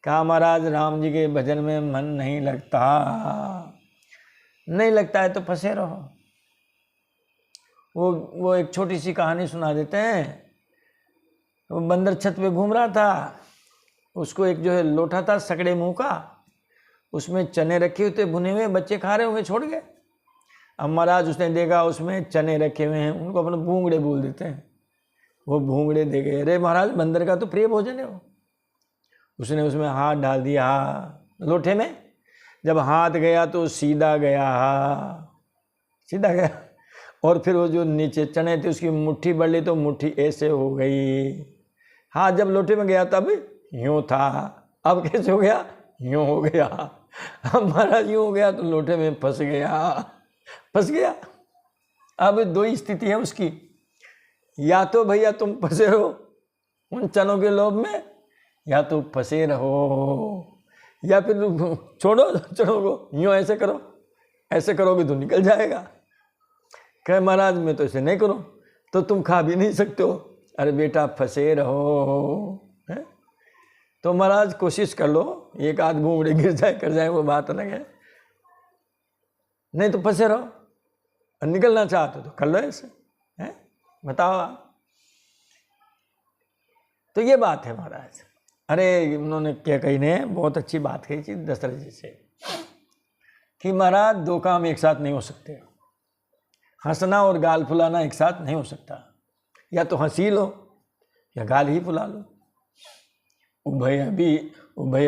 कहा महाराज राम जी के भजन में मन नहीं लगता, नहीं लगता है तो फंसे रहो। वो एक छोटी सी कहानी सुना देते हैं। वो बंदर छत पे घूम रहा था, उसको एक जो है लोटा था सकड़े मुंह का, उसमें चने रखे हुए थे भुने हुए, बच्चे खा रहे होंगे छोड़ गए। अब महाराज उसने देखा उसमें चने रखे हुए हैं, उनको अपने भूंगड़े बोल देते हैं, वो भूंगड़े दे गए। अरे महाराज बंदर का तो प्रिय भोजन है वो। उसने उसमें हाथ डाल दिया लोटे में, जब हाथ गया तो सीधा गया, सीधा गया। और फिर वो जो नीचे चने थे उसकी मुट्ठी बढ़ ली तो मुट्ठी ऐसे हो गई। हाथ जब लोटे में गया तब यूँ था, अब कैसे हो गया? यूँ हो गया। अब महाराज यूँ हो गया तो लोटे में फंस गया। अब 2 ही स्थिति है उसकी, या तो भैया तुम फंसे रहो उन चनों के लोभ में, या तो फंसे रहो, या फिर छोड़ो चनों को, यूँ ऐसे करो, ऐसे करोगे तो निकल जाएगा। कहे महाराज मैं तो ऐसे नहीं करूँ, तो तुम खा भी नहीं सकते हो। अरे बेटा फंसे रहो, है? तो महाराज कोशिश कर लो, एक आध घूंगड़े गिर जाए कर जाए वो बात अलग है, नहीं तो फंसे रहो। और निकलना चाहते तो कर लो ऐसे, है? बताओ आप। तो ये बात है महाराज। अरे उन्होंने क्या कही ने बहुत अच्छी बात कही थी दशरथ जी से कि महाराज दो काम एक साथ नहीं हो सकते, हंसना और गाल फुलाना एक साथ नहीं हो सकता, या तो हंसी लो या गाल ही फुला लो। उभय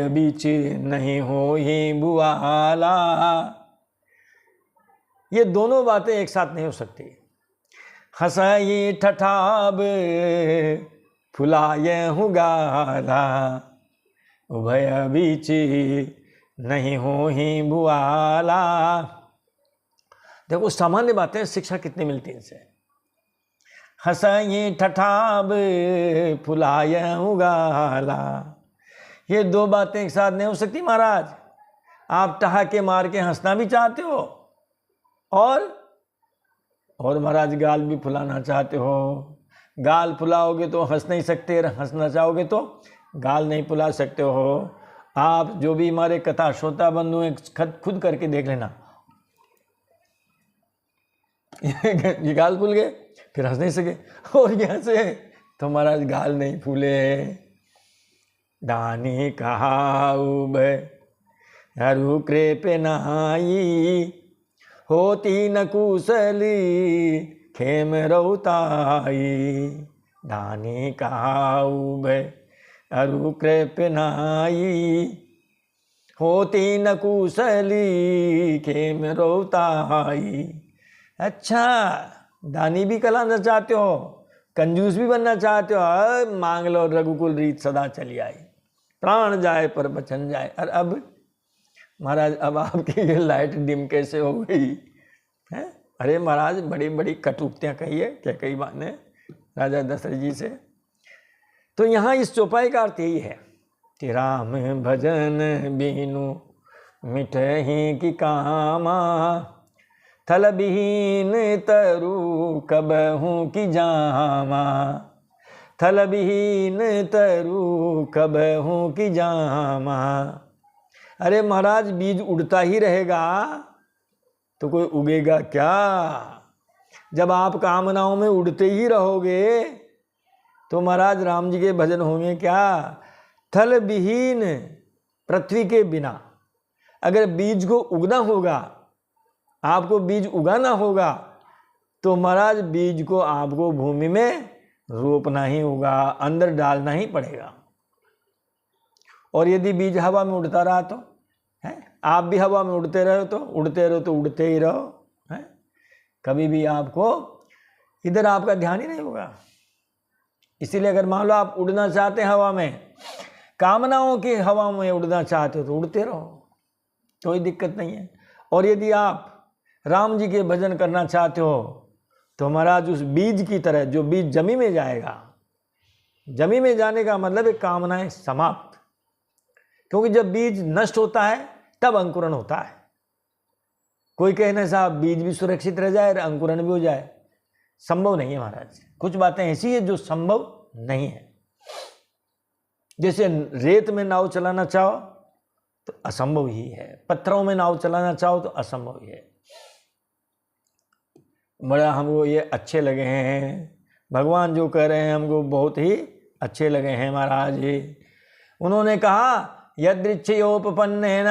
बीच नहीं हो ही बुआला, ये दोनों बातें एक साथ नहीं हो सकती। हंसाई ठठाब फुलाए हूँ गाला, उभय बीच नहीं हो ही बुआला। देखो सामान्य बातें, शिक्षा कितनी मिलती है इनसे। हंसाई ठठाब फुलाए हूँ गाला, ये दो बातें एक साथ नहीं हो सकती महाराज। आप ठहाके मार के हंसना भी चाहते हो और महाराज गाल भी फुलाना चाहते हो। गाल फुलाओगे तो हंस नहीं सकते, हंसना चाहोगे तो गाल नहीं फुला सकते हो। आप जो भी हमारे कथा श्रोता बंधु हैं, खुद करके देख लेना। ये गाल फूल गए, फिर हंस नहीं सके, और यहाँ से तो महाराज गाल नहीं फूले। दानी कहाऊ हरु कृपे नाई, होती न कुशली खेम रौताई। दानी कहाऊ हरु कृपे नाई, होती न कुशली खेम रौताई। अच्छा, दानी भी कहलाना चाहते हो, कंजूस भी बनना चाहते हो, मांग लो रघुकुल रीत सदा चली आई, प्राण जाए पर बचन जाए। और अब महाराज, अब आपकी ये लाइट डिम कैसे हो गई है? अरे महाराज, बड़ी बड़ी कटुक्तियाँ कही है, क्या कही बात ने राजा दशरथ जी से। तो यहाँ इस चौपाई का अर्थ यही है कि राम भजन बीनु मिटहि की कामा, थल बिहीन तरु कबहू की जामा। थल बिहीन तरु कबहू की जामा। अरे महाराज, बीज उड़ता ही रहेगा तो कोई उगेगा क्या? जब आप कामनाओं में उड़ते ही रहोगे तो महाराज राम जी के भजन होंगे क्या? थल विहीन, पृथ्वी के बिना। अगर बीज को उगना होगा, आपको बीज उगाना होगा, तो महाराज बीज को आपको भूमि में रोपना ही होगा, अंदर डालना ही पड़ेगा। और यदि बीज हवा में उड़ता रहा तो है, आप भी हवा में उड़ते रहो तो उड़ते ही रहो, है, कभी भी आपको इधर आपका ध्यान ही नहीं होगा। इसीलिए अगर मान लो आप उड़ना चाहते हैं हवा में, कामनाओं की हवा में उड़ना चाहते हो तो उड़ते रहो, कोई दिक्कत नहीं है। और यदि आप राम जी के भजन करना चाहते हो तो महाराज उस बीज की तरह, जो बीज जमी में जाएगा, जमी में जाने का मतलब है कामनाएं समाप्त। क्योंकि जब बीज नष्ट होता है तब अंकुरण होता है। कोई कहने साहब बीज भी सुरक्षित रह जाए और अंकुरण भी हो जाए, संभव नहीं है महाराज। कुछ बातें ऐसी है जो संभव नहीं है। जैसे रेत में नाव चलाना चाहो तो असंभव ही है, पत्थरों में नाव चलाना चाहो तो असंभव ही है। बड़ा हमको ये अच्छे लगे हैं, भगवान जो कह रहे हैं हमको बहुत ही अच्छे लगे हैं महाराज जी। उन्होंने कहा यदृच्छयोपपन्नेन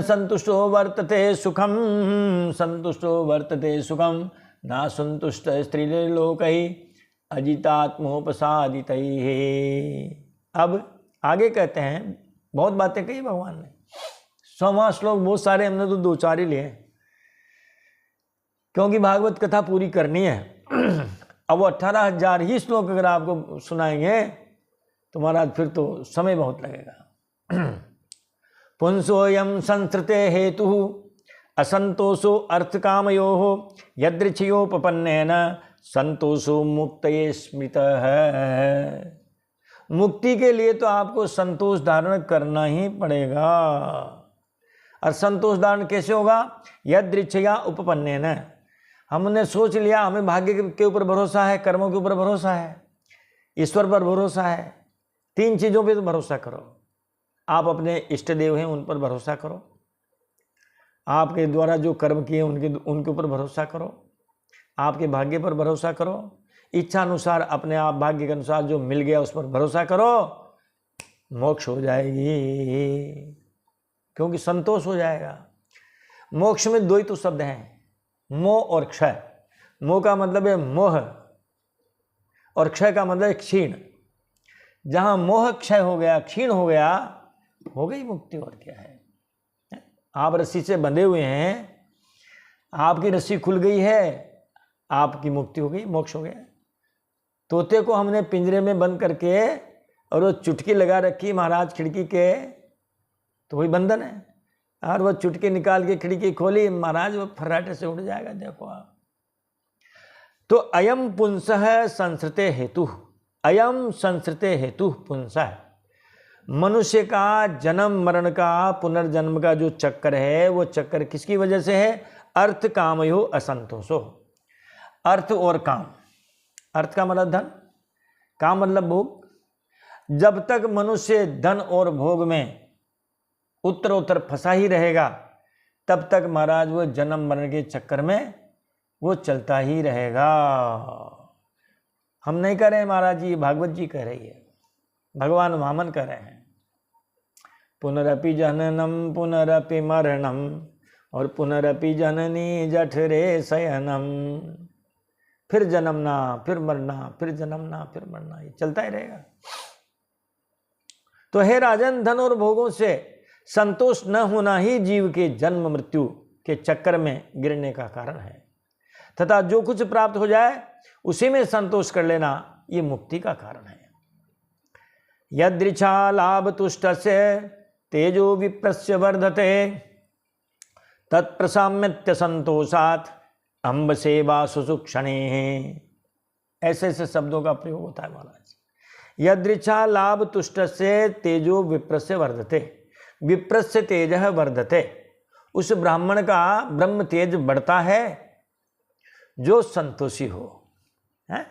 संतुष्टो वर्तते सुखम, संतुष्टो वर्तते सुखम, ना संतुष्ट स्त्रीलोकैः अजितात्मोपसादितैः। अब आगे कहते हैं, बहुत बातें कही भगवान ने, 100वां श्लोक बहुत सारे, हमने तो 2-4 ही लिए क्योंकि भागवत कथा पूरी करनी है। अब वो 18,000 ही श्लोक अगर आपको सुनाएंगे तो महाराज फिर तो समय बहुत लगेगा। पुंसोयम संस्कृते हेतु असंतोषो अर्थकामयोः यदृच्छयोपपन्नेन संतोषो मुक्तये स्मृतः। मुक्ति के लिए तो आपको संतोष धारण करना ही पड़ेगा। और संतोष धारण कैसे होगा? यदृच्छया उपपन्नेन, हमने सोच लिया, हमें भाग्य के ऊपर भरोसा है, कर्मों के ऊपर भरोसा है, ईश्वर पर भरोसा है, 3 चीज़ों पे तो भरोसा करो। आप अपने इष्ट देव हैं उन पर भरोसा करो, आपके द्वारा जो कर्म किए उनके ऊपर भरोसा करो, आपके भाग्य पर भरोसा करो, इच्छा अनुसार अपने आप भाग्य के अनुसार जो मिल गया उस पर भरोसा करो, मोक्ष हो जाएगी, क्योंकि संतोष हो जाएगा। मोक्ष में दो ही तो शब्द हैं, मोह और क्षय। मोह का मतलब है मोह और क्षय का मतलब है क्षीण। जहां मोह क्षय हो गया, क्षीण हो गया, हो गई मुक्ति। और क्या है? आप रस्सी से बंधे हुए हैं, आपकी रस्सी खुल गई है, आपकी मुक्ति हो गई, मोक्ष हो गया। तोते को हमने पिंजरे में बंद करके और वो चुटकी लगा रखी महाराज खिड़की के, तो वही बंधन है। और वो चुटकी निकाल के खिड़की खोली महाराज, वो फर्राटे से उड़ जाएगा। देखो आप, तो अयम पुंसः संसृते हेतु, अयम संसृते हेतु पुंसः, मनुष्य का जन्म मरण का पुनर्जन्म का जो चक्कर है, वो चक्कर किसकी वजह से है? अर्थ कामयो असंतोषो। अर्थ और काम, अर्थ का मतलब धन, काम मतलब भोग। जब तक मनुष्य धन और भोग में उत्तरोत्तर फंसा ही रहेगा, तब तक महाराज वो जन्म मरण के चक्कर में वो चलता ही रहेगा। हम नहीं कह रहे महाराज जी, भागवत जी कह रही है, भगवान वामन कह रहे हैं। पुनरपि जननम पुनरपि मरणम और पुनरपि जननी जठरे शयनम। फिर जन्मना, फिर मरना, फिर जन्मना, फिर मरना, ये चलता ही रहेगा। तो हे राजन, धन और भोगों से संतोष न होना ही जीव के जन्म मृत्यु के चक्कर में गिरने का कारण है, तथा जो कुछ प्राप्त हो जाए उसी में संतोष कर लेना, ये मुक्ति का कारण है। यदृच्छा लाभ तुष्टस्य तेजो विप्रस्य वर्धते तत्प्रसाम्यत्य संतोषात् अम्ब सेवा सुसुक्षणे। ऐसे ऐसे शब्दों का प्रयोग होता है महाराज। यदृच्छा लाभ तुष्टस्य तेजो विप्रस्य वर्धते, विप्रस्य तेजः वर्धते, उस ब्राह्मण का ब्रह्म तेज बढ़ता है जो संतोषी हो, है?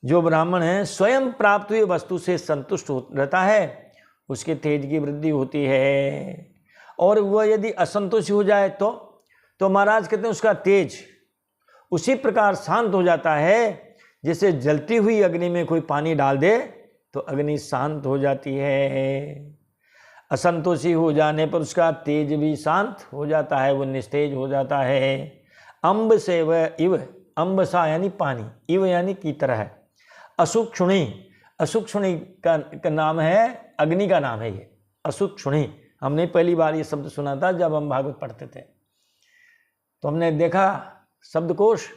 जो ब्राह्मण है स्वयं प्राप्त हुई वस्तु से संतुष्ट रहता है, उसके तेज की वृद्धि होती है। और वह यदि असंतोषी हो जाए तो महाराज कहते हैं उसका तेज उसी प्रकार शांत हो जाता है जैसे जलती हुई अग्नि में कोई पानी डाल दे तो अग्नि शांत हो जाती है। असंतोषी हो जाने पर उसका तेज भी शांत हो जाता है, वो निस्तेज हो जाता है। अम्ब से वह इव, अम्ब सा यानी पानी, इव यानी की तरह। असुक्षुणी, असुक्षुणी का नाम है, अग्नि का नाम है ये असुक्षुणी। हमने पहली बार ये शब्द सुना था जब हम भागवत पढ़ते थे, तो हमने देखा शब्दकोश,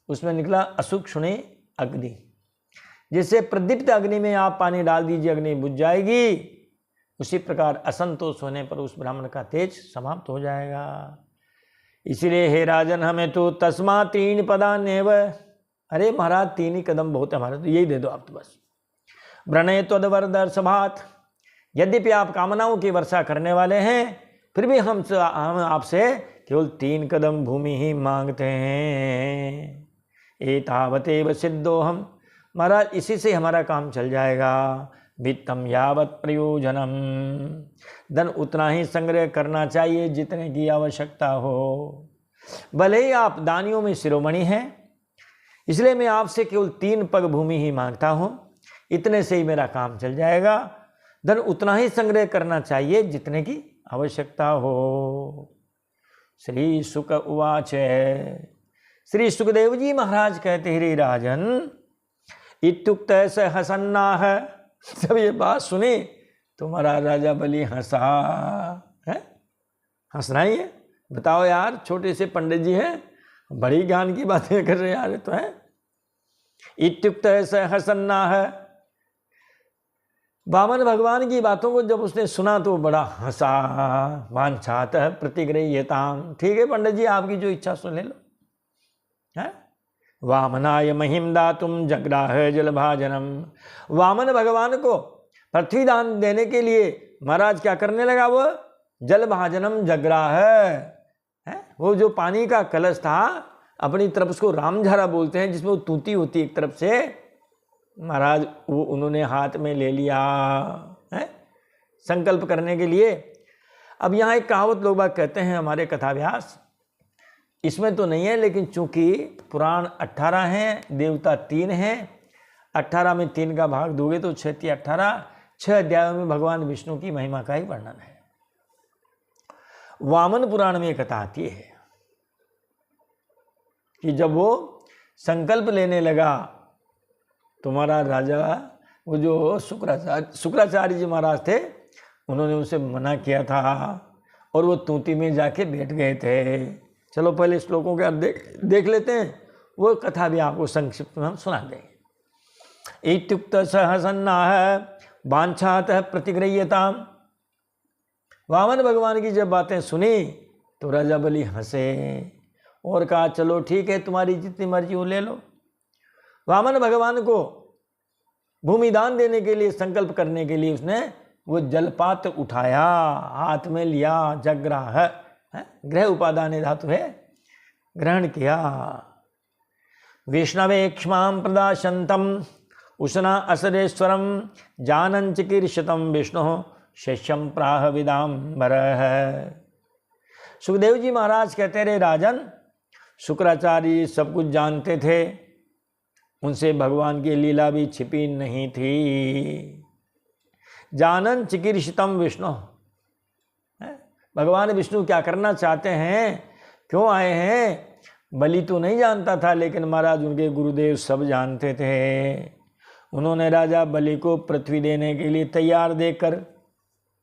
उसमें निकला असुक्षुणी अग्नि। जैसे प्रदीप्त अग्नि में आप पानी डाल दीजिए, अग्नि बुझ जाएगी, उसी प्रकार असंतोष होने पर उस ब्राह्मण का तेज समाप्त हो जाएगा। इसीलिए हे राजन, हमें तो तस्मा 3 पदान्येव, अरे महाराज 3 ही कदम बहुत है हमारे, तो यही दे दो आप तो बस। व्रणे त्वद्वरदर्शभात्, यद्यपि आप कामनाओं की वर्षा करने वाले हैं, फिर भी हम आपसे केवल 3 कदम भूमि ही मांगते हैं। एतावतेव सिद्धोहम, महाराज इसी से हमारा काम चल जाएगा। वित्तम यावत प्रयोजनम, धन उतना ही संग्रह करना चाहिए जितने की आवश्यकता हो। भले ही आप दानियों में शिरोमणि हैं, इसलिए मैं आपसे केवल 3 पग भूमि ही मांगता हूं, इतने से ही मेरा काम चल जाएगा। धन उतना ही संग्रह करना चाहिए जितने की आवश्यकता हो। श्री शुक उवाच, श्री सुखदेव जी महाराज कहते हैं, राजन इत्युक्त स हसन्नाह, जब ये बात सुनी तो महाराज राजा बलि हंसा। है हंसना ही है, बताओ यार, छोटे से पंडित जी हैं, बड़ी ज्ञान की बातें कर रहे हैं यार, तो है। इत्युक्त स हसन्नाह, वामन भगवान की बातों को जब उसने सुना तो बड़ा हंसा। वांछात प्रतिगृह्यताम, ठीक है पंडित जी, आपकी जो इच्छा सुन ले लो। है वामनाय महिम दातुम जग्राह जलभाजनम, वामन भगवान को पृथ्वी दान देने के लिए महाराज क्या करने लगा, वो जलभाजनम जग्राह है, वो जो पानी का कलश था अपनी तरफ, उसको रामझारा बोलते हैं, जिसमें वो तूती होती है एक तरफ से, महाराज वो उन्होंने हाथ में ले लिया है संकल्प करने के लिए। अब यहाँ एक कहावत लोग बात कहते हैं हमारे कथाभ्यास, इसमें तो नहीं है, लेकिन चूंकि पुराण 18 हैं, देवता 3 हैं, 18 में 3 का भाग दोगे तो 6 18, 6 अध्यायों में भगवान विष्णु की महिमा का ही वर्णन है। वामन पुराण में कथा आती है कि जब वो संकल्प लेने लगा तो महाराज राजा वो जो शुक्राचार्य जी महाराज थे उन्होंने उसे मना किया था और वो तूती में जाके बैठ गए थे। चलो पहले श्लोकों के अर्थ देख लेते हैं, वो कथा भी आपको संक्षिप्त में हम सुना देंगे। इत्युक्त सहसन्नाह वांछातः प्रतिगृह्यता। वामन भगवान की जब बातें सुनी तो राजा बलि हंसे और कहा चलो ठीक है, तुम्हारी जितनी मर्जी हो ले लो। वामन भगवान को भूमिदान देने के लिए संकल्प करने के लिए उसने वो जलपात्र उठाया, हाथ में लिया, जग्राह ग्रह उपादान धातु है, ग्रहण किया। वैष्णवे क्षमां प्रदाशंतम उष्णा असरेश्वरम जानन चिकीर्षतम विष्णु शिष्यम प्राह विदाम्बर। सुखदेव जी महाराज कहते रहे राजन, शुक्राचार्य सब कुछ जानते थे, उनसे भगवान की लीला भी छिपी नहीं थी। जानन चिकीर्षितम विष्णु, भगवान विष्णु क्या करना चाहते हैं, क्यों आए हैं, बलि तो नहीं जानता था, लेकिन महाराज उनके गुरुदेव सब जानते थे। उन्होंने राजा बलि को पृथ्वी देने के लिए तैयार देखकर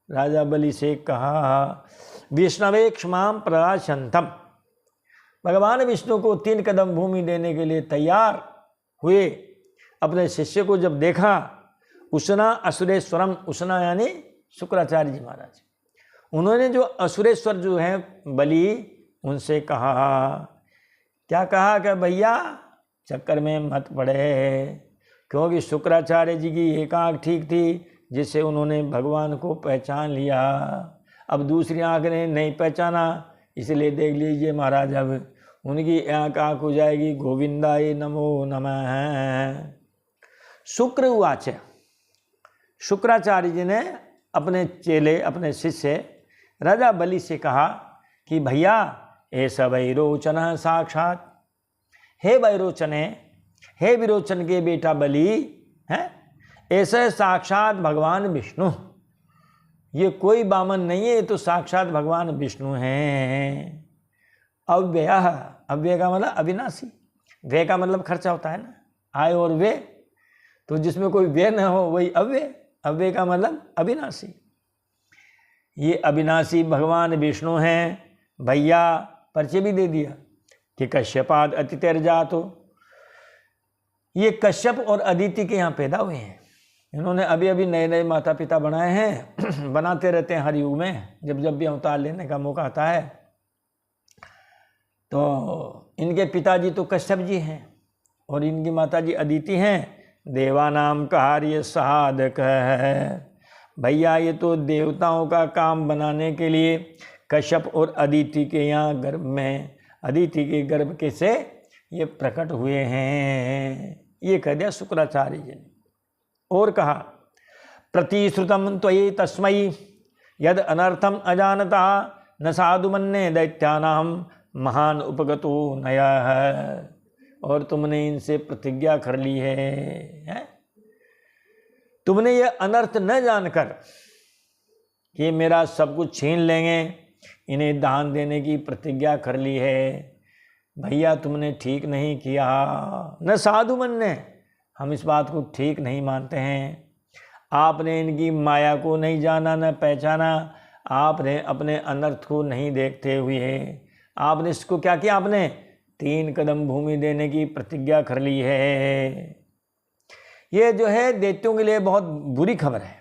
राजा बलि से कहा, विष्णवे क्षमां प्रदाशंतम। भगवान विष्णु को 3 कदम भूमि देने के लिए तैयार हुए। अपने शिष्य को जब देखा, उष्णा असुरेश्वरम, उष्णा यानी शुक्राचार्य जी महाराज, उन्होंने जो असुरेश्वर जो है बलि, उनसे कहा, क्या कहा कि भैया चक्कर में मत पड़े, क्योंकि शुक्राचार्य जी की एक आँख ठीक थी जिससे उन्होंने भगवान को पहचान लिया, अब दूसरी आँख ने नहीं पहचाना, इसलिए देख लीजिए महाराज अब उनकी आँख हो जाएगी। गोविंदाय नमो नमः। शुक्र उवाच, शुक्राचार्य जी ने अपने चेले, अपने शिष्य राजा बलि से कहा कि भैया ऐसा वैरोचन साक्षात, हे वैरोचने, हे विरोचन के बेटा बलि है, ऐसे साक्षात भगवान विष्णु, ये कोई बामन नहीं है, ये तो साक्षात भगवान विष्णु हैं। अव्यय, अव्यय का मतलब अविनाशी, व्यय का मतलब खर्चा होता है ना, आय और व्यय, तो जिसमें कोई व्यय न हो वही अव्यय, अव्यय का मतलब अविनाशी। ये अविनाशी भगवान विष्णु हैं। भैया परिचय भी दे दिया कि कश्यपाद अतिथिर्जातो, ये कश्यप और अदिति के यहाँ पैदा हुए हैं। इन्होंने अभी अभी नए नए माता पिता बनाए हैं, बनाते रहते हैं हर युग में, जब जब भी अवतार लेने का मौका आता है। तो इनके पिताजी तो कश्यप जी हैं और इनकी माताजी अदिति हैं। देवानाम कार्य साधक है। भैया ये तो देवताओं का काम बनाने के लिए कश्यप और अदिति के यहाँ गर्भ में, अदिति के गर्भ के से ये प्रकट हुए हैं, ये कह दिया शुक्राचार्य जी ने। और कहा, प्रतिश्रुतम त्वयि तस्मै यद अनर्थम अजानता न साधु मन्ये दैत्यानाम महान उपगतो नयः। और तुमने इनसे प्रतिज्ञा कर ली है? तुमने ये अनर्थ न जानकर कि मेरा सब कुछ छीन लेंगे, इन्हें दान देने की प्रतिज्ञा कर ली है। भैया तुमने ठीक नहीं किया। न साधु मन्ये, हम इस बात को ठीक नहीं मानते हैं। आपने इनकी माया को नहीं जाना न पहचाना, आपने अपने अनर्थ को नहीं देखते हुए आपने इसको क्या किया, आपने 3 कदम भूमि देने की प्रतिज्ञा कर ली है। ये जो है दैत्यों के लिए बहुत बुरी खबर है।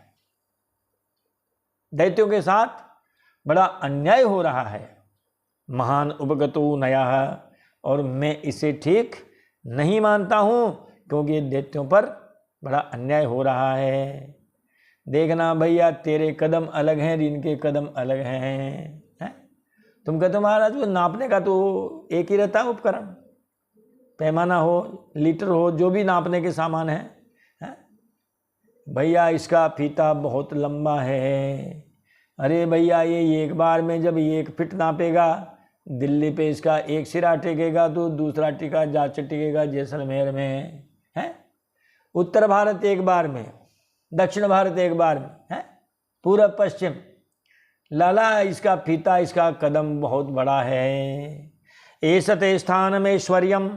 दैत्यों के साथ बड़ा अन्याय हो रहा है। महान उपगतो नयः, और मैं इसे ठीक नहीं मानता हूँ, क्योंकि ये दैत्यों पर बड़ा अन्याय हो रहा है। देखना भैया, तेरे कदम अलग हैं, इनके कदम अलग हैं। तुम कहते हो महाराज वो नापने का तो एक ही रहता है उपकरण, पैमाना हो, लीटर हो, जो भी नापने के सामान है। भैया इसका फीता बहुत लंबा है। अरे भैया ये एक बार में जब 1 फीट नापेगा, दिल्ली पे इसका एक सिरा टिकेगा तो दूसरा टिका जांच टिकेगा जैसलमेर में है। उत्तर भारत एक बार में, दक्षिण भारत एक बार में है, पूर्व पश्चिम लाला इसका फीता, इसका कदम बहुत बड़ा है। एसते स्थानम ऐश्वर्यम,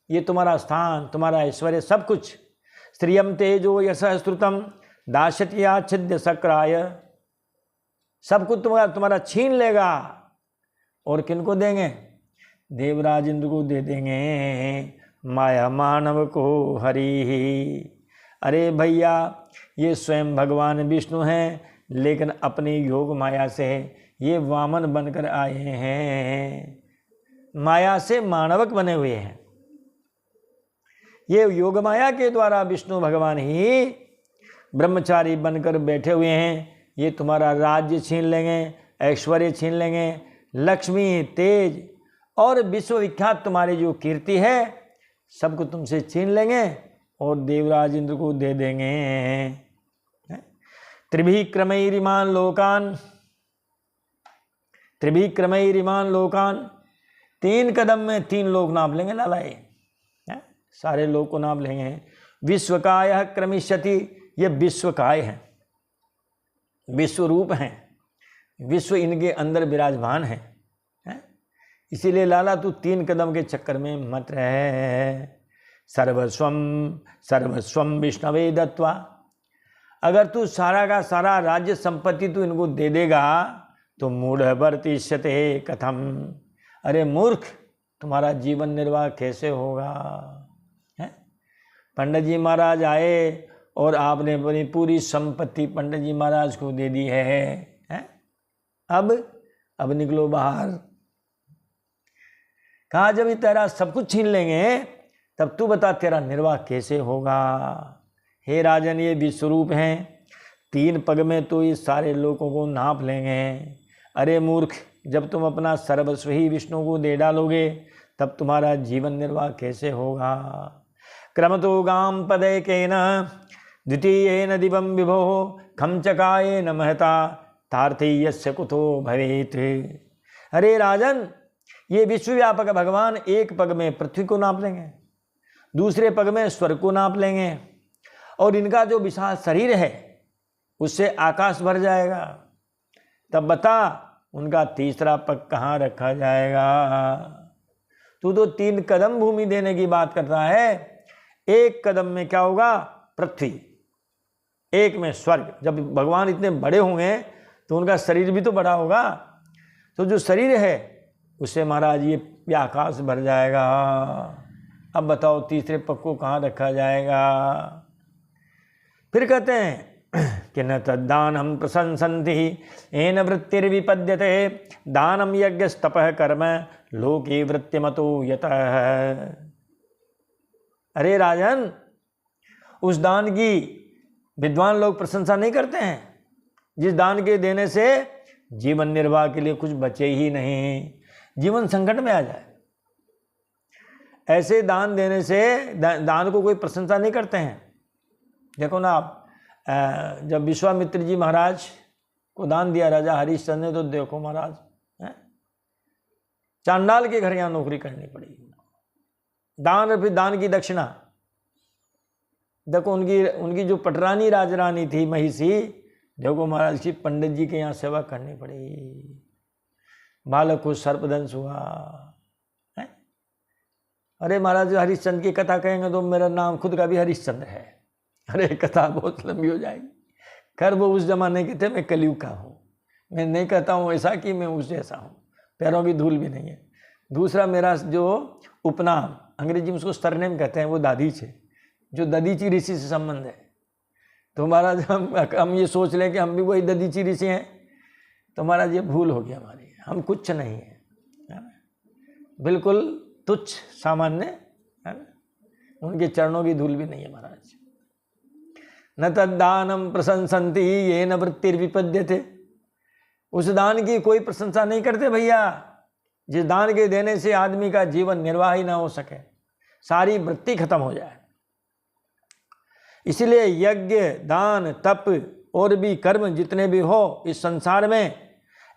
ये तुम्हारा स्थान, तुम्हारा ऐश्वर्य, सब कुछ। श्रियम तेजो यशः श्रुतम दाशत्या छिद्य सक्राय, सब कुछ तुम्हारा छीन लेगा। और किनको देंगे? देवराज इंद्र को दे देंगे। माया मानव को हरि। अरे भैया, ये स्वयं भगवान विष्णु हैं, लेकिन अपनी योग माया से ये वामन बनकर आए हैं, माया से मानवक बने हुए हैं। ये योग माया के द्वारा विष्णु भगवान ही ब्रह्मचारी बनकर बैठे हुए हैं। ये तुम्हारा राज्य छीन लेंगे, ऐश्वर्य छीन लेंगे, लक्ष्मी, तेज और विश्वविख्यात तुम्हारी जो कीर्ति है सबको तुमसे छीन लेंगे और देवराज इंद्र को दे देंगे। त्रिभिक्रमैरिमान लोकान, त्रिभिक्रमैरिमान लोकान, 3 कदम में 3 लोग नाप लेंगे लालाए, सारे लोग को नाप लेंगे। विश्वकाय क्रमिष्यति, ये विश्वकाय हैं, विश्व रूप हैं, विश्व इनके अंदर विराजमान है। इसीलिए लाला तू 3 कदम के चक्कर में मत रह। सर्वस्वम सर्वस्वम विष्णवे दत्वा, अगर तू सारा का सारा राज्य संपत्ति तू इनको दे देगा तो मूढ़ वर्तिष्यते कथम, अरे मूर्ख, तुम्हारा जीवन निर्वाह कैसे होगा? पंडित जी महाराज आए और आपने अपनी पूरी संपत्ति पंडित जी महाराज को दे दी है? अब निकलो बाहर। कहा जब ये तेरा सब कुछ छीन लेंगे तब तू बता तेरा निर्वाह कैसे होगा? हे राजन, ये विश्वरूप हैं, 3 पग में तो ये सारे लोगों को नाप लेंगे। अरे मूर्ख, जब तुम अपना सर्वस्व ही विष्णु को दे डालोगे तब तुम्हारा जीवन निर्वाह कैसे होगा? क्रमतो गाम पदैकेन द्वितीयेन दिवं विभो खमचकायेन महता तार्थेयस्य कुतो भवेत्। अरे राजन, ये विश्वव्यापक भगवान एक पग में पृथ्वी को नाप लेंगे, दूसरे पग में स्वर्ग को नाप लेंगे, और इनका जो विशाल शरीर है उससे आकाश भर जाएगा। तब बता उनका तीसरा पग कहाँ रखा जाएगा? तू तो 3 कदम भूमि देने की बात करता है, 1 कदम में क्या होगा? पृथ्वी, 1 में स्वर्ग। जब भगवान इतने बड़े होंगे तो उनका शरीर भी तो बड़ा होगा, तो जो शरीर है उससे महाराज ये आकाश भर जाएगा। अब बताओ तीसरे पग को कहाँ रखा जाएगा? फिर कहते हैं कि न तद्दानम प्रशंसन्ति येन वृत्तिर्विपद्यते दानम यज्ञस्तपः कर्म लोके वृत्तिमतो यतः। अरे राजन, उस दान की विद्वान लोग प्रशंसा नहीं करते हैं जिस दान के देने से जीवन निर्वाह के लिए कुछ बचे ही नहीं, जीवन संकट में आ जाए। ऐसे दान देने से दान को कोई प्रशंसा नहीं करते हैं। देखो ना आप, जब विश्वामित्र जी महाराज को दान दिया राजा हरिश्चंद्र ने, तो देखो महाराज चांडाल के घर यहाँ नौकरी करनी पड़ी। दान और फिर दान की दक्षिणा देखो, उनकी जो पटरानी राजरानी थी महिषी, देखो महाराज की पंडित जी के यहाँ सेवा करनी पड़ी, बालक को सर्पदंश हुआ है। अरे महाराज हरिश्चंद्र की कथा कहेंगे तो मेरा नाम खुद का भी हरिश्चंद्र है। अरे कथा बहुत लंबी हो जाएगी। खैर वो उस जमाने के थे, मैं कलयुग का हूँ। मैं नहीं कहता हूँ ऐसा कि मैं उस जैसा हूँ, पैरों की धूल भी नहीं है। दूसरा मेरा जो उपनाम, अंग्रेजी में उसको सरनेम कहते हैं, वो दादीच है, जो ददीची ऋषि से संबंध है। तो महाराज हम ये सोच लें कि हम भी वही ददीची ऋषि हैं, तो महाराज ये भूल हो गया हमारी। हम कुछ नहीं है, बिल्कुल तुच्छ सामान्य है, उनके चरणों की धूल भी नहीं है महाराज। न तद्दानम प्रशंसन्ति येन वृत्तिर्विपद्यते, उस दान की कोई प्रशंसा नहीं करते भैया जिस दान के देने से आदमी का जीवन निर्वाह ही ना हो सके, सारी वृत्ति खत्म हो जाए। इसलिए यज्ञ, दान, तप और भी कर्म जितने भी हो इस संसार में,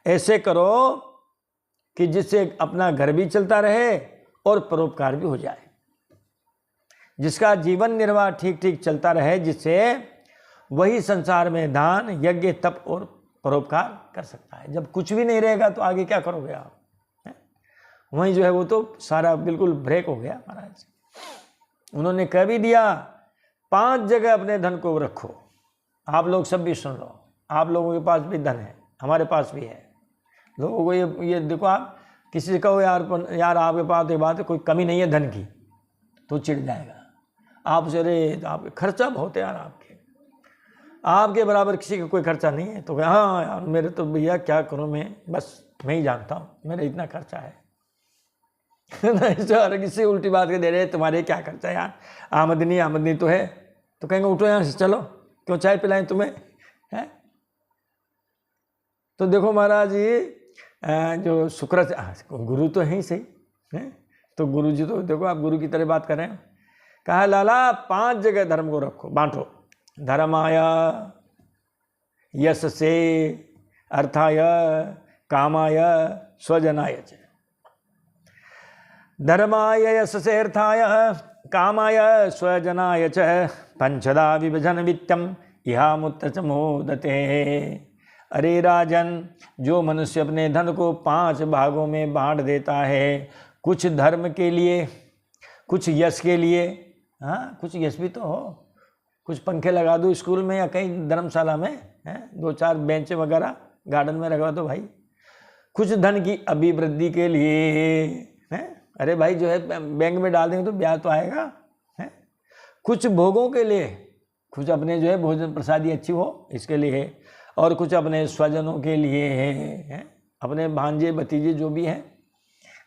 ऐसे करो कि जिससे अपना घर भी चलता रहे और परोपकार भी हो जाए, जिसका जीवन निर्वाह ठीक ठीक चलता रहे, जिससे वही संसार में दान, यज्ञ, तप और परोपकार कर सकता है। जब कुछ भी नहीं रहेगा तो आगे क्या करोगे आप? वहीं जो है वो तो सारा बिल्कुल ब्रेक हो गया महाराज। उन्होंने कह भी दिया 5 जगह अपने धन को रखो। आप लोग सब भी सुन लो, आप लोगों के पास भी धन है, हमारे पास भी है। लोगों को ये देखो, आप किसी से कहो यार आपके पास एक बात है, कोई कमी नहीं है धन की, तो चिढ़ जाएगा आपसे। अरे आपके खर्चा बहुत है यार, आपके बराबर किसी का कोई खर्चा नहीं है। तो हाँ यार मेरे तो भैया क्या करूँ मैं ही जानता हूँ, मेरा इतना खर्चा है। नहीं किसी उल्टी बात के दे रहे तुम्हारे क्या खर्चा है यार, आमदनी तो है। तो कहेंगे उठो यहाँ से चलो, क्यों चाय पिलाएं तुम्हें, है? तो देखो महाराज जी, जो शुक्राचार्य गुरु तो है ही सही है। तो गुरु जी तो देखो आप गुरु की तरह बात कर रहे हैं। कहा लाला 5 जगह धर्म को रखो, बांटो। धर्माय, यशसे, अर्थाय, कामाय, स्वजनाय च। धर्माय, यशसे, अर्थाय, कामाय, स्वजनाय च पंचदा विभजन वित्तम इहामुत्र च मोदते। अरे राजन, जो मनुष्य अपने धन को 5 भागों में बांट देता है, कुछ धर्म के लिए, कुछ यश के लिए, हाँ कुछ यश भी तो हो, कुछ पंखे लगा दो स्कूल में या कहीं धर्मशाला में, हैं 2-4 बेंच वगैरह गार्डन में रखवा दो भाई। कुछ धन की अभिवृद्धि के लिए, हैं अरे भाई जो है बैंक में डाल देंगे तो ब्याज तो आएगा, हैं। कुछ भोगों के लिए, कुछ अपने जो है भोजन प्रसादी अच्छी हो इसके लिए, और कुछ अपने स्वजनों के लिए हैं, अपने भांजे भतीजे जो भी हैं,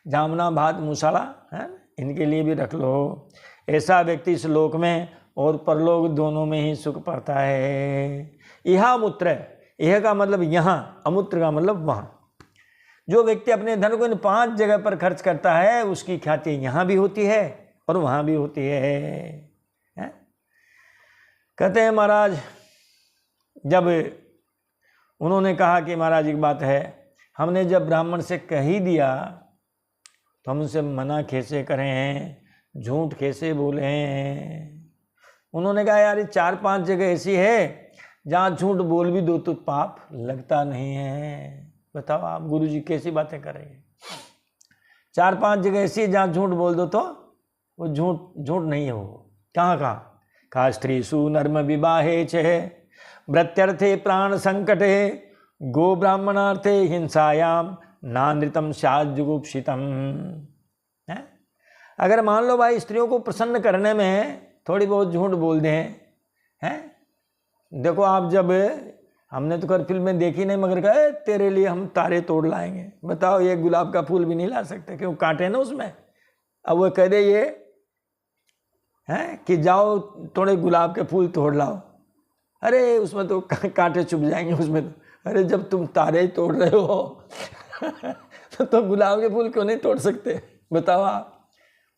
जामना भात मुसाला, हैं इनके लिए भी रख लो। ऐसा व्यक्ति इस लोक में और परलोक दोनों में ही सुख पाता है। इहा मूत्र, यह का मतलब यहाँ, अमूत्र का मतलब वहाँ। जो व्यक्ति अपने धन को इन 5 जगह पर खर्च करता है, उसकी ख्याति यहाँ भी होती है और वहाँ भी होती है। कहते हैं महाराज, जब उन्होंने कहा कि महाराज एक बात है, हमने जब ब्राह्मण से कह ही दिया तो हम उनसे मना कैसे करें, झूठ कैसे बोले हैं। उन्होंने कहा यार 4-5 जगह ऐसी है जहाँ झूठ बोल भी दो तो पाप लगता नहीं है। बताओ आप गुरुजी कैसी बातें करेंगे। 4-5 जगह ऐसी है जहाँ झूठ बोल दो तो वो झूठ नहीं है। वो कहाँ स्त्रीषु नर्म विवाहे च व्रत्यर्थे प्राण संकटे गो ब्राह्मणार्थे हिंसायाम नानृतम स्याज्जुगुप्सितम। अगर मान लो भाई स्त्रियों को प्रसन्न करने में थोड़ी बहुत झूठ बोल दें, हैं देखो आप, जब हमने तो कर फिल्म में देखी नहीं मगर कहे तेरे लिए हम तारे तोड़ लाएंगे। बताओ ये गुलाब का फूल भी नहीं ला सकते, क्यों कांटे ना उसमें। अब वो कह दे ये हैं कि जाओ थोड़े गुलाब के फूल तोड़ लाओ, अरे उसमें तो कांटे चुभ जाएंगे उसमें तो। अरे जब तुम तारे तोड़ रहे हो तो गुलाब के फूल क्यों नहीं तोड़ सकते, बताओ आप।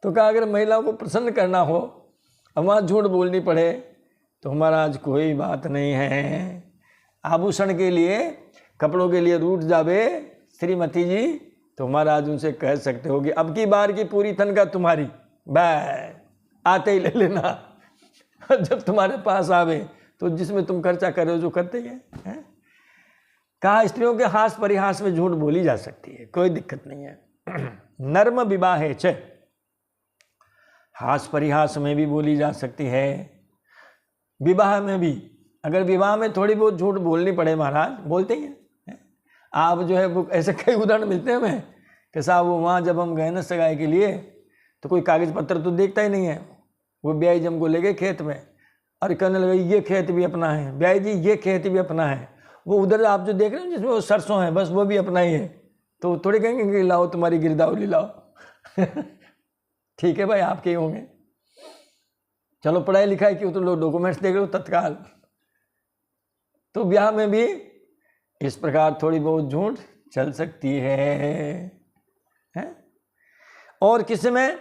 तो कहा अगर महिलाओं को प्रसन्न करना हो, अब वहाँ झूठ बोलनी पड़े तो महाराज कोई बात नहीं है। आभूषण के लिए, कपड़ों के लिए रूठ जावे श्रीमती जी, तो महाराज उनसे कह सकते हो कि अब की बार की पूरी तनख्वाह तुम्हारी, बाय आते ही ले लेना। जब तुम्हारे पास आवे तो जिसमें तुम खर्चा कर रहे हो जो करते ही है। कहा स्त्रियों के हास परिहास में झूठ बोली जा सकती है, कोई दिक्कत नहीं है। नर्म विवाहे च, हास परिहास में भी बोली जा सकती है, विवाह में भी। अगर विवाह में थोड़ी बहुत झूठ बोलनी पड़े महाराज, बोलते ही हैं। आप जो है वो ऐसे कई उदाहरण मिलते हैं हमें कि साहब वो वहाँ जब हम गए ना सगाई के लिए तो कोई कागज पत्र तो देखता ही नहीं है। वो ब्याई जी हमको ले गए खेत में और कहने लगे ये खेत भी अपना है, ब्याई जी ये खेत भी अपना है। वो उधर आप जो देख रहे हो जिसमें वो सरसों है, बस वो भी अपना ही है। तो थोड़ी कहेंगे कि लाओ तुम्हारी गिरदावली लाओ। ठीक है भाई आपके ही होंगे, चलो पढ़ाई लिखाई की तो लो डॉक्यूमेंट्स देख लो तत्काल। तो ब्याह में भी इस प्रकार थोड़ी बहुत झूठ चल सकती है? और किस में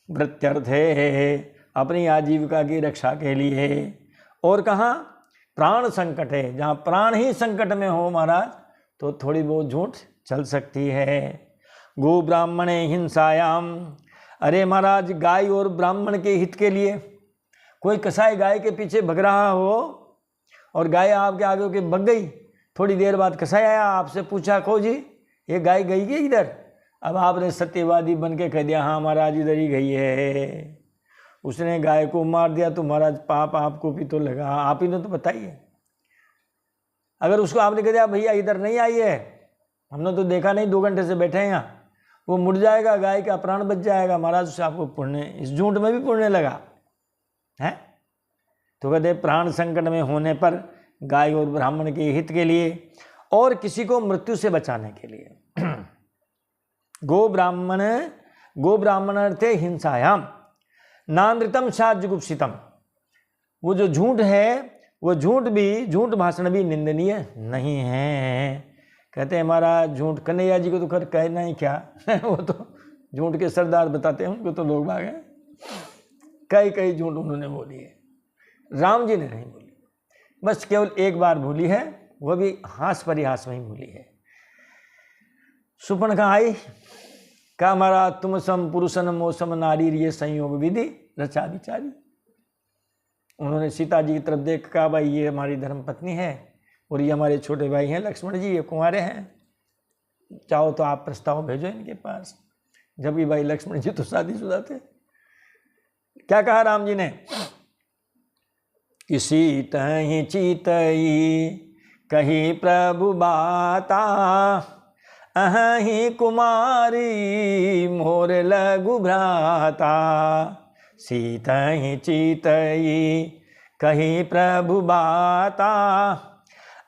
वृत्यर्थ है, अपनी आजीविका की रक्षा के लिए। और कहाँ प्राण संकट है, जहाँ प्राण ही संकट में हो महाराज तो थोड़ी बहुत झूठ चल सकती है। गो ब्राह्मणे हिंसायाम, अरे महाराज गाय और ब्राह्मण के हित के लिए कोई कसाई गाय के पीछे भग रहा हो और गाय आपके आगे के भग गई थोड़ी देर बाद कसाई आया, आपसे पूछा, खो जी ये गाय गई है इधर? अब आपने सत्यवादी बन के कह दिया, हाँ महाराज इधर ही गई है। उसने गाय को मार दिया तो महाराज पाप आपको भी तो लगा, आप ही ने तो बताइए। अगर उसको आपने कह दिया भैया इधर नहीं आई है, हमने तो देखा नहीं, 2 घंटे से बैठे हैं यहाँ, वो मुड़ जाएगा, गाय का प्राण बच जाएगा, महाराज उससे आपको पुण्य, इस झूठ में भी पुण्य लगा है। तो कहते प्राण संकट में होने पर गाय और ब्राह्मण के हित के लिए और किसी को मृत्यु से बचाने के लिए गो ब्राह्मण अर्थे हिंसायाम नानृतम साजुगुप्सितम। वो जो झूठ है, वो झूठ भाषण भी निंदनीय नहीं है। कहते हैं महाराज झूठ, कन्हैया जी को तो कर कहना ही क्या वो तो झूठ के सरदार बताते हैं, उनको तो लोग भाग हैं। कई झूठ उन्होंने बोली है, राम जी ने नहीं बोली, बस केवल एक बार बोली है, वह भी हास परिहास में ही बोली है। सुपन आई का महाराज तुम सम पुरुषन मौसम नारी ये संयोग विधि रचा विचारी। उन्होंने सीता जी की तरफ देख कहा भाई ये हमारी धर्म पत्नी है और ये हमारे छोटे भाई हैं लक्ष्मण जी, ये कुंवारे हैं, चाहो तो आप प्रस्ताव भेजो इनके पास। जब भी भाई लक्ष्मण जी तो शादीशुदा थे। क्या कहा राम जी ने, किसी तहि चीतई कही प्रभु बाता अहि कुमारी मोर लघु भ्राता। सीतहि चीतई कही प्रभु बाता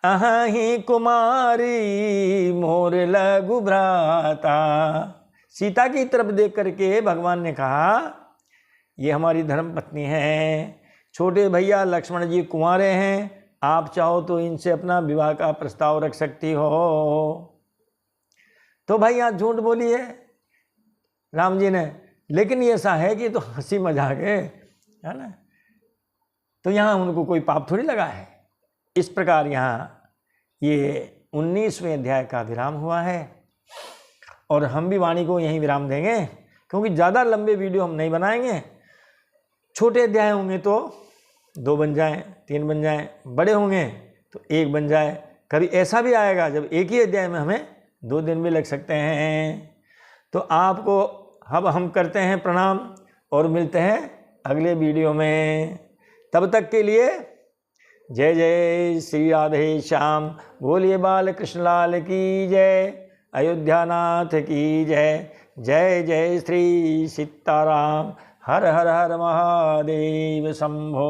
अहि कुमारी मोर लघु भ्राता। सीता की तरफ देख करके भगवान ने कहा ये हमारी धर्म पत्नी है, छोटे भैया लक्ष्मण जी कुंवारे हैं, आप चाहो तो इनसे अपना विवाह का प्रस्ताव रख सकती हो। तो भाई यहाँ झूठ बोली है राम जी ने, लेकिन ये ऐसा है कि तो हंसी मजाक है ना, तो यहाँ उनको कोई पाप थोड़ी लगा है। इस प्रकार यहाँ ये 19वें अध्याय का विराम हुआ है और हम भी वाणी को यहीं विराम देंगे, क्योंकि ज़्यादा लंबे वीडियो हम नहीं बनाएंगे। छोटे अध्याय होंगे तो 2 बन जाएं, 3 बन जाएं, बड़े होंगे तो 1 बन जाए। कभी ऐसा भी आएगा जब एक ही अध्याय में हमें 2 दिन भी लग सकते हैं। तो आपको अब हम करते हैं प्रणाम और मिलते हैं अगले वीडियो में। तब तक के लिए जय जय श्री राधे श्याम, बोलिए बाल कृष्ण लाल की जय, अयोध्या नाथ की जय। जय जय श्री सीताराम, हर हर हर महादेव शंभो।